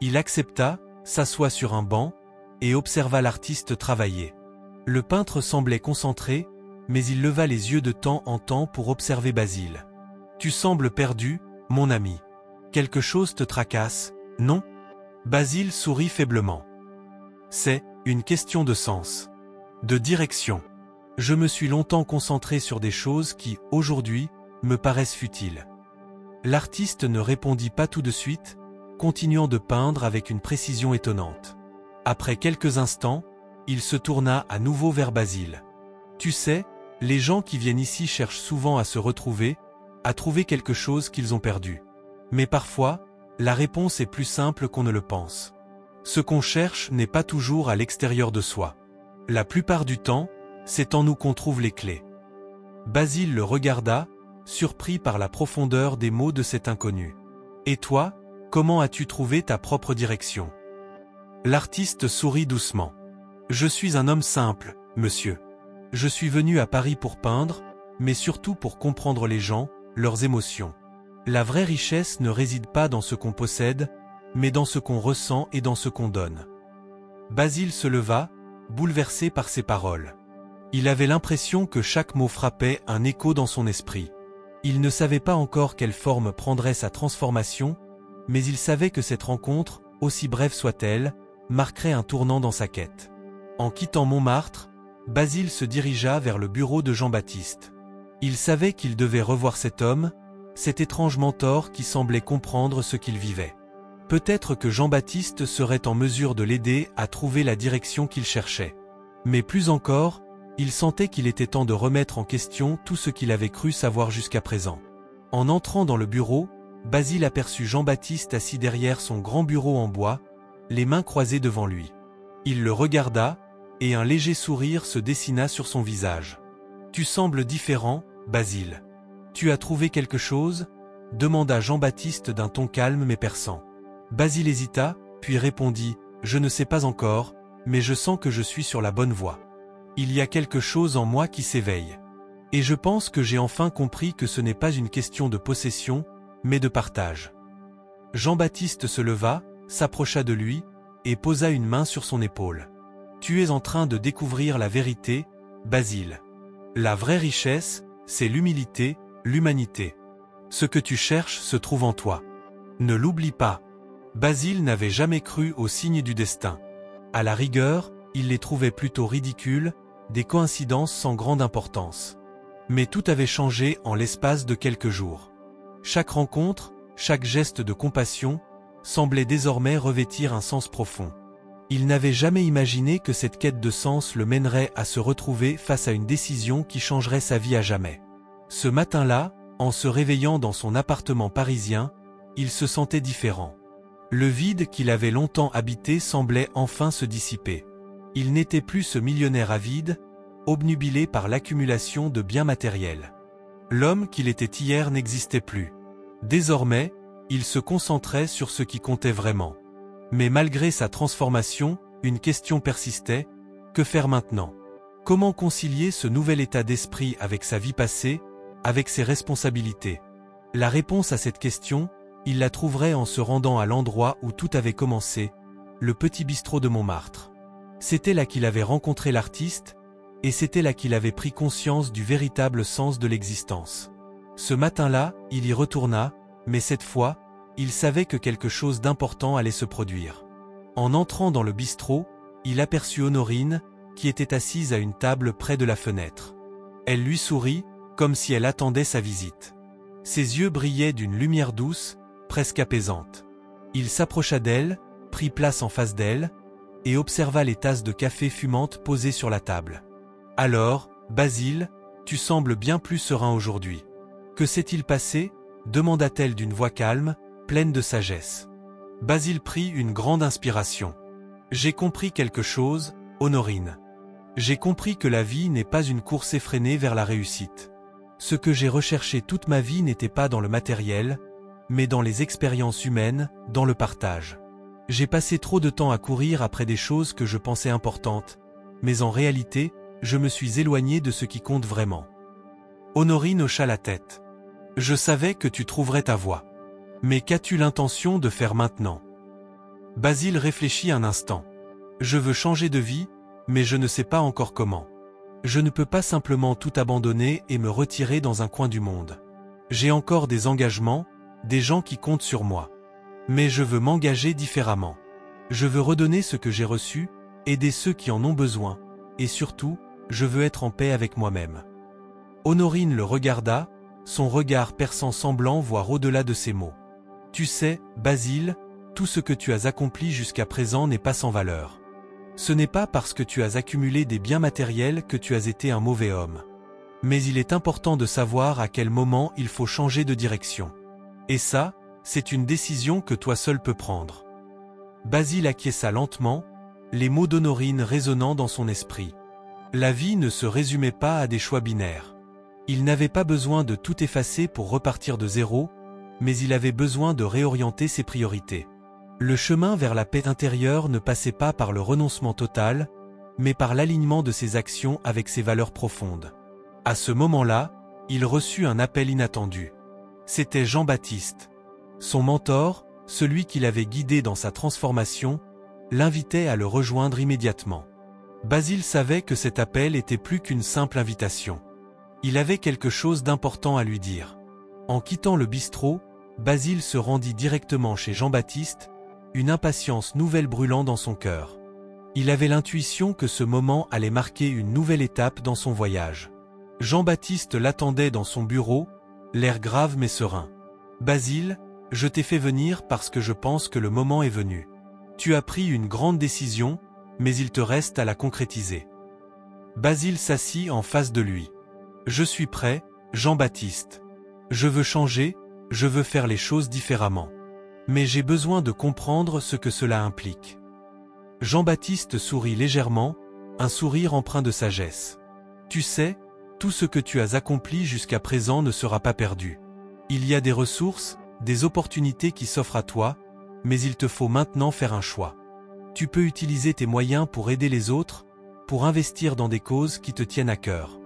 Il accepta, s'assoit sur un banc, et observa l'artiste travailler. Le peintre semblait concentré, mais il leva les yeux de temps en temps pour observer Basile. « Tu sembles perdu, mon ami. Quelque chose te tracasse, non ?» Basile sourit faiblement. « C'est une question de sens, de direction. Je me suis longtemps concentré sur des choses qui, aujourd'hui, me paraissent futiles. » L'artiste ne répondit pas tout de suite, continuant de peindre avec une précision étonnante. Après quelques instants, il se tourna à nouveau vers Basile. « Tu sais, les gens qui viennent ici cherchent souvent à se retrouver, à trouver quelque chose qu'ils ont perdu. Mais parfois, la réponse est plus simple qu'on ne le pense. Ce qu'on cherche n'est pas toujours à l'extérieur de soi. La plupart du temps, c'est en nous qu'on trouve les clés. » Basile le regarda, surpris par la profondeur des mots de cet inconnu. « Et toi, comment as-tu trouvé ta propre direction ?» L'artiste sourit doucement. « Je suis un homme simple, monsieur. Je suis venu à Paris pour peindre, mais surtout pour comprendre les gens, leurs émotions. La vraie richesse ne réside pas dans ce qu'on possède, mais dans ce qu'on ressent et dans ce qu'on donne. » Basile se leva, bouleversé par ces paroles. Il avait l'impression que chaque mot frappait un écho dans son esprit. Il ne savait pas encore quelle forme prendrait sa transformation, mais il savait que cette rencontre, aussi brève soit-elle, marquerait un tournant dans sa quête. En quittant Montmartre, Basile se dirigea vers le bureau de Jean-Baptiste. Il savait qu'il devait revoir cet homme, cet étrange mentor qui semblait comprendre ce qu'il vivait. Peut-être que Jean-Baptiste serait en mesure de l'aider à trouver la direction qu'il cherchait. Mais plus encore, il sentait qu'il était temps de remettre en question tout ce qu'il avait cru savoir jusqu'à présent. En entrant dans le bureau, Basile aperçut Jean-Baptiste assis derrière son grand bureau en bois, les mains croisées devant lui. Il le regarda, et un léger sourire se dessina sur son visage. « Tu sembles différent, Basile. Tu as trouvé quelque chose ?» demanda Jean-Baptiste d'un ton calme mais perçant. Basile hésita, puis répondit « Je ne sais pas encore, mais je sens que je suis sur la bonne voie. Il y a quelque chose en moi qui s'éveille. Et je pense que j'ai enfin compris que ce n'est pas une question de possession, mais de partage. » Jean-Baptiste se leva, s'approcha de lui, et posa une main sur son épaule. « Tu es en train de découvrir la vérité, Basile. La vraie richesse, c'est l'humilité, l'humanité. Ce que tu cherches se trouve en toi. Ne l'oublie pas. » Basile n'avait jamais cru aux signes du destin. À la rigueur, il les trouvait plutôt ridicules, des coïncidences sans grande importance. Mais tout avait changé en l'espace de quelques jours. Chaque rencontre, chaque geste de compassion, semblait désormais revêtir un sens profond. Il n'avait jamais imaginé que cette quête de sens le mènerait à se retrouver face à une décision qui changerait sa vie à jamais. Ce matin-là, en se réveillant dans son appartement parisien, il se sentait différent. Le vide qu'il avait longtemps habité semblait enfin se dissiper. Il n'était plus ce millionnaire avide, obnubilé par l'accumulation de biens matériels. L'homme qu'il était hier n'existait plus. Désormais, il se concentrait sur ce qui comptait vraiment. Mais malgré sa transformation, une question persistait, que faire maintenant? Comment concilier ce nouvel état d'esprit avec sa vie passée, avec ses responsabilités? La réponse à cette question, il la trouverait en se rendant à l'endroit où tout avait commencé, le petit bistrot de Montmartre. C'était là qu'il avait rencontré l'artiste, et c'était là qu'il avait pris conscience du véritable sens de l'existence. Ce matin-là, il y retourna, mais cette fois, il savait que quelque chose d'important allait se produire. En entrant dans le bistrot, il aperçut Honorine, qui était assise à une table près de la fenêtre. Elle lui sourit, comme si elle attendait sa visite. Ses yeux brillaient d'une lumière douce, presque apaisante. Il s'approcha d'elle, prit place en face d'elle, et observa les tasses de café fumantes posées sur la table. « Alors, Basile, tu sembles bien plus serein aujourd'hui. Que s'est-il passé ?» demanda-t-elle d'une voix calme, pleine de sagesse. Basile prit une grande inspiration. « J'ai compris quelque chose, Honorine. J'ai compris que la vie n'est pas une course effrénée vers la réussite. Ce que j'ai recherché toute ma vie n'était pas dans le matériel, mais dans les expériences humaines, dans le partage. J'ai passé trop de temps à courir après des choses que je pensais importantes, mais en réalité, je me suis éloigné de ce qui compte vraiment. » Honorine hocha la tête. « Je savais que tu trouverais ta voie. Mais qu'as-tu l'intention de faire maintenant ?» Basile réfléchit un instant. « Je veux changer de vie, mais je ne sais pas encore comment. Je ne peux pas simplement tout abandonner et me retirer dans un coin du monde. J'ai encore des engagements, des gens qui comptent sur moi. Mais je veux m'engager différemment. Je veux redonner ce que j'ai reçu, aider ceux qui en ont besoin, et surtout, je veux être en paix avec moi-même. » Honorine le regarda, son regard perçant semblant voir au-delà de ses mots. « Tu sais, Basile, tout ce que tu as accompli jusqu'à présent n'est pas sans valeur. Ce n'est pas parce que tu as accumulé des biens matériels que tu as été un mauvais homme. Mais il est important de savoir à quel moment il faut changer de direction. Et ça, c'est une décision que toi seul peux prendre. » Basile acquiesça lentement, les mots d'Honorine résonnant dans son esprit. La vie ne se résumait pas à des choix binaires. Il n'avait pas besoin de tout effacer pour repartir de zéro, mais il avait besoin de réorienter ses priorités. Le chemin vers la paix intérieure ne passait pas par le renoncement total, mais par l'alignement de ses actions avec ses valeurs profondes. À ce moment-là, il reçut un appel inattendu. C'était Jean-Baptiste. Son mentor, celui qui l'avait guidé dans sa transformation, l'invitait à le rejoindre immédiatement. Basile savait que cet appel était plus qu'une simple invitation. Il avait quelque chose d'important à lui dire. En quittant le bistrot, Basile se rendit directement chez Jean-Baptiste, une impatience nouvelle brûlant dans son cœur. Il avait l'intuition que ce moment allait marquer une nouvelle étape dans son voyage. Jean-Baptiste l'attendait dans son bureau, l'air grave mais serein. « Basile, je t'ai fait venir parce que je pense que le moment est venu. Tu as pris une grande décision, mais il te reste à la concrétiser. » Basile s'assit en face de lui. « Je suis prêt, Jean-Baptiste. Je veux changer, je veux faire les choses différemment. Mais j'ai besoin de comprendre ce que cela implique. » Jean-Baptiste sourit légèrement, un sourire empreint de sagesse. « Tu sais, tout ce que tu as accompli jusqu'à présent ne sera pas perdu. Il y a des ressources, des opportunités qui s'offrent à toi, mais il te faut maintenant faire un choix. Tu peux utiliser tes moyens pour aider les autres, pour investir dans des causes qui te tiennent à cœur.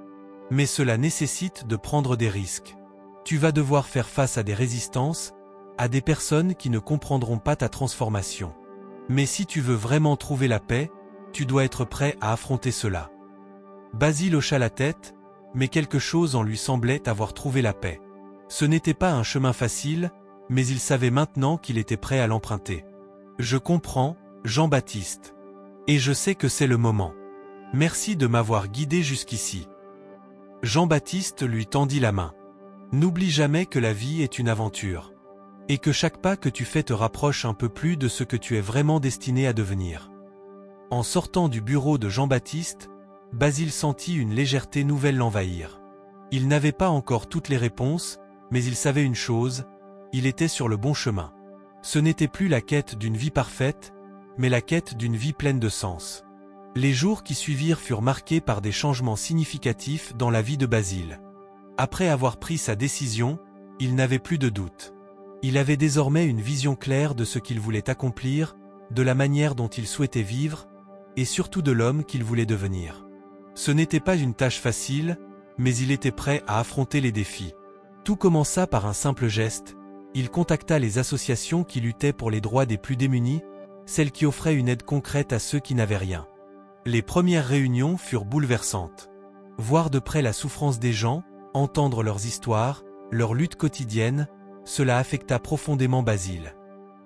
Mais cela nécessite de prendre des risques. Tu vas devoir faire face à des résistances, à des personnes qui ne comprendront pas ta transformation. Mais si tu veux vraiment trouver la paix, tu dois être prêt à affronter cela. » Basile hocha la tête, mais quelque chose en lui semblait avoir trouvé la paix. Ce n'était pas un chemin facile, mais il savait maintenant qu'il était prêt à l'emprunter. « Je comprends, Jean-Baptiste. Et je sais que c'est le moment. Merci de m'avoir guidé jusqu'ici. » Jean-Baptiste lui tendit la main. « N'oublie jamais que la vie est une aventure. Et que chaque pas que tu fais te rapproche un peu plus de ce que tu es vraiment destiné à devenir. » En sortant du bureau de Jean-Baptiste, Basile sentit une légèreté nouvelle l'envahir. Il n'avait pas encore toutes les réponses, mais il savait une chose, il était sur le bon chemin. Ce n'était plus la quête d'une vie parfaite, mais la quête d'une vie pleine de sens. Les jours qui suivirent furent marqués par des changements significatifs dans la vie de Basile. Après avoir pris sa décision, il n'avait plus de doute. Il avait désormais une vision claire de ce qu'il voulait accomplir, de la manière dont il souhaitait vivre, et surtout de l'homme qu'il voulait devenir. Ce n'était pas une tâche facile, mais il était prêt à affronter les défis. Tout commença par un simple geste. Il contacta les associations qui luttaient pour les droits des plus démunis, celles qui offraient une aide concrète à ceux qui n'avaient rien. Les premières réunions furent bouleversantes. Voir de près la souffrance des gens, entendre leurs histoires, leurs luttes quotidiennes, cela affecta profondément Basile.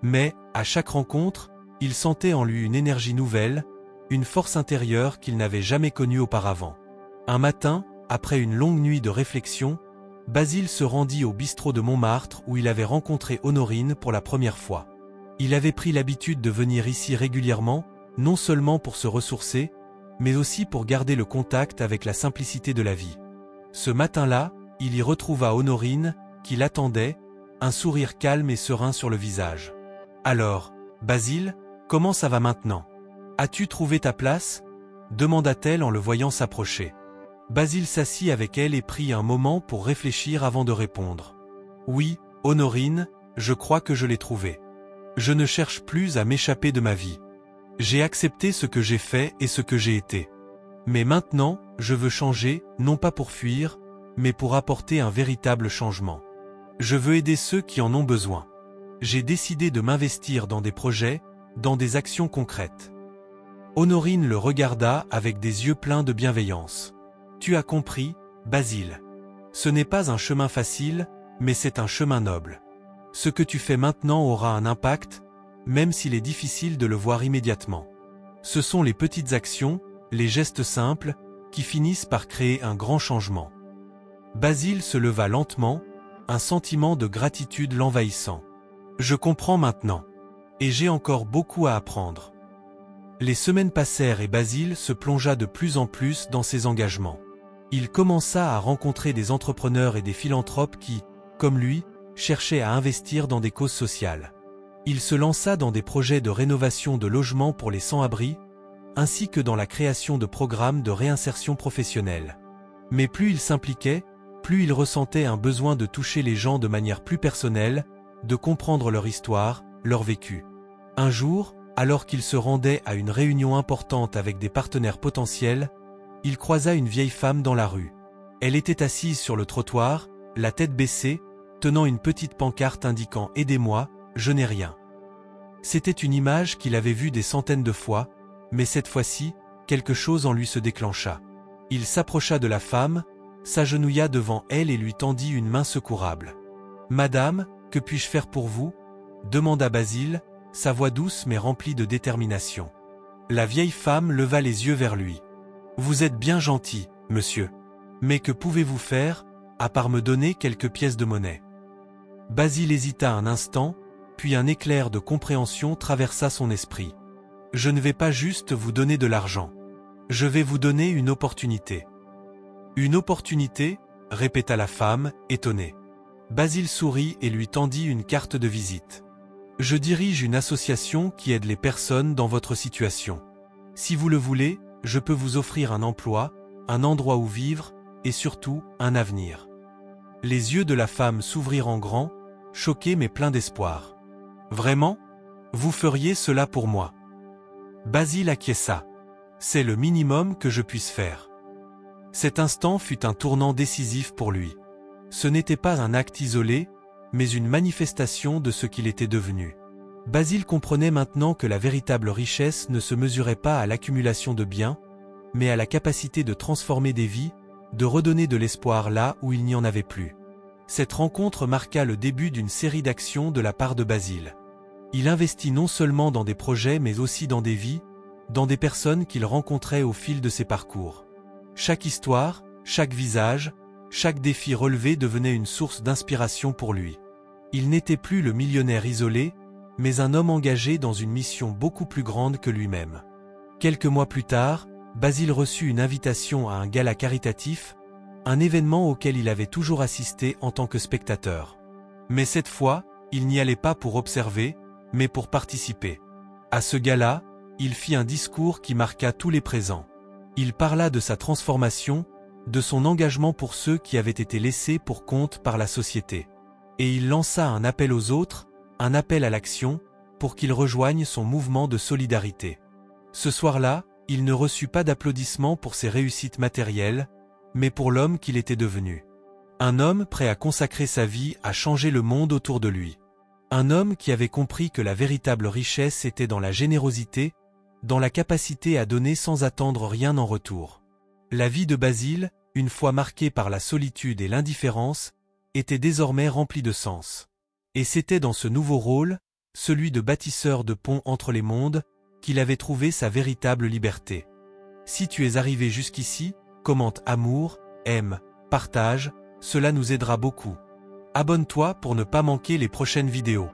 Mais, à chaque rencontre, il sentait en lui une énergie nouvelle, une force intérieure qu'il n'avait jamais connue auparavant. Un matin, après une longue nuit de réflexion, Basile se rendit au bistrot de Montmartre où il avait rencontré Honorine pour la première fois. Il avait pris l'habitude de venir ici régulièrement, non seulement pour se ressourcer, mais aussi pour garder le contact avec la simplicité de la vie. Ce matin-là, il y retrouva Honorine, qui l'attendait, un sourire calme et serein sur le visage. « Alors, Basile, comment ça va maintenant? As-tu trouvé ta place ?» demanda-t-elle en le voyant s'approcher. Basile s'assit avec elle et prit un moment pour réfléchir avant de répondre. « Oui, Honorine, je crois que je l'ai trouvé. Je ne cherche plus à m'échapper de ma vie. J'ai accepté ce que j'ai fait et ce que j'ai été. Mais maintenant, je veux changer, non pas pour fuir, mais pour apporter un véritable changement. Je veux aider ceux qui en ont besoin. J'ai décidé de m'investir dans des projets, dans des actions concrètes. » Honorine le regarda avec des yeux pleins de bienveillance. « Tu as compris, Basile. Ce n'est pas un chemin facile, mais c'est un chemin noble. Ce que tu fais maintenant aura un impact, même s'il est difficile de le voir immédiatement. Ce sont les petites actions, les gestes simples, qui finissent par créer un grand changement. » Basile se leva lentement, un sentiment de gratitude l'envahissant. « Je comprends maintenant. Et j'ai encore beaucoup à apprendre. » Les semaines passèrent et Basile se plongea de plus en plus dans ses engagements. Il commença à rencontrer des entrepreneurs et des philanthropes qui, comme lui, cherchaient à investir dans des causes sociales. Il se lança dans des projets de rénovation de logements pour les sans-abri, ainsi que dans la création de programmes de réinsertion professionnelle. Mais plus il s'impliquait, plus il ressentait un besoin de toucher les gens de manière plus personnelle, de comprendre leur histoire, leur vécu. Un jour, alors qu'il se rendait à une réunion importante avec des partenaires potentiels, il croisa une vieille femme dans la rue. Elle était assise sur le trottoir, la tête baissée, tenant une petite pancarte indiquant « Aidez-moi, je n'ai rien ». C'était une image qu'il avait vue des centaines de fois, mais cette fois-ci, quelque chose en lui se déclencha. Il s'approcha de la femme, s'agenouilla devant elle et lui tendit une main secourable. « Madame, que puis-je faire pour vous ?» demanda Basile, sa voix douce mais remplie de détermination. La vieille femme leva les yeux vers lui. « Vous êtes bien gentil, monsieur. Mais que pouvez-vous faire, à part me donner quelques pièces de monnaie ?» Basile hésita un instant, puis un éclair de compréhension traversa son esprit. « Je ne vais pas juste vous donner de l'argent. Je vais vous donner une opportunité. » « Une opportunité ?» répéta la femme, étonnée. Basile sourit et lui tendit une carte de visite. « Je dirige une association qui aide les personnes dans votre situation. Si vous le voulez, je peux vous offrir un emploi, un endroit où vivre, et surtout, un avenir. » Les yeux de la femme s'ouvrirent en grand, choqués mais pleins d'espoir. « Vraiment? Vous feriez cela pour moi ?» Basile acquiesça. « C'est le minimum que je puisse faire. » Cet instant fut un tournant décisif pour lui. Ce n'était pas un acte isolé, mais une manifestation de ce qu'il était devenu. Basile comprenait maintenant que la véritable richesse ne se mesurait pas à l'accumulation de biens, mais à la capacité de transformer des vies, de redonner de l'espoir là où il n'y en avait plus. Cette rencontre marqua le début d'une série d'actions de la part de Basile. Il investit non seulement dans des projets mais aussi dans des vies, dans des personnes qu'il rencontrait au fil de ses parcours. Chaque histoire, chaque visage, chaque défi relevé devenait une source d'inspiration pour lui. Il n'était plus le millionnaire isolé, mais un homme engagé dans une mission beaucoup plus grande que lui-même. Quelques mois plus tard, Basile reçut une invitation à un gala caritatif, un événement auquel il avait toujours assisté en tant que spectateur. Mais cette fois, il n'y allait pas pour observer, mais pour participer. À ce gala, il fit un discours qui marqua tous les présents. Il parla de sa transformation, de son engagement pour ceux qui avaient été laissés pour compte par la société. Et il lança un appel aux autres, un appel à l'action, pour qu'ils rejoignent son mouvement de solidarité. Ce soir-là, il ne reçut pas d'applaudissements pour ses réussites matérielles, mais pour l'homme qu'il était devenu. Un homme prêt à consacrer sa vie à changer le monde autour de lui. Un homme qui avait compris que la véritable richesse était dans la générosité, dans la capacité à donner sans attendre rien en retour. La vie de Basile, une fois marquée par la solitude et l'indifférence, était désormais remplie de sens. Et c'était dans ce nouveau rôle, celui de bâtisseur de ponts entre les mondes, qu'il avait trouvé sa véritable liberté. Si tu es arrivé jusqu'ici, commente amour, aime, partage, cela nous aidera beaucoup. Abonne-toi pour ne pas manquer les prochaines vidéos.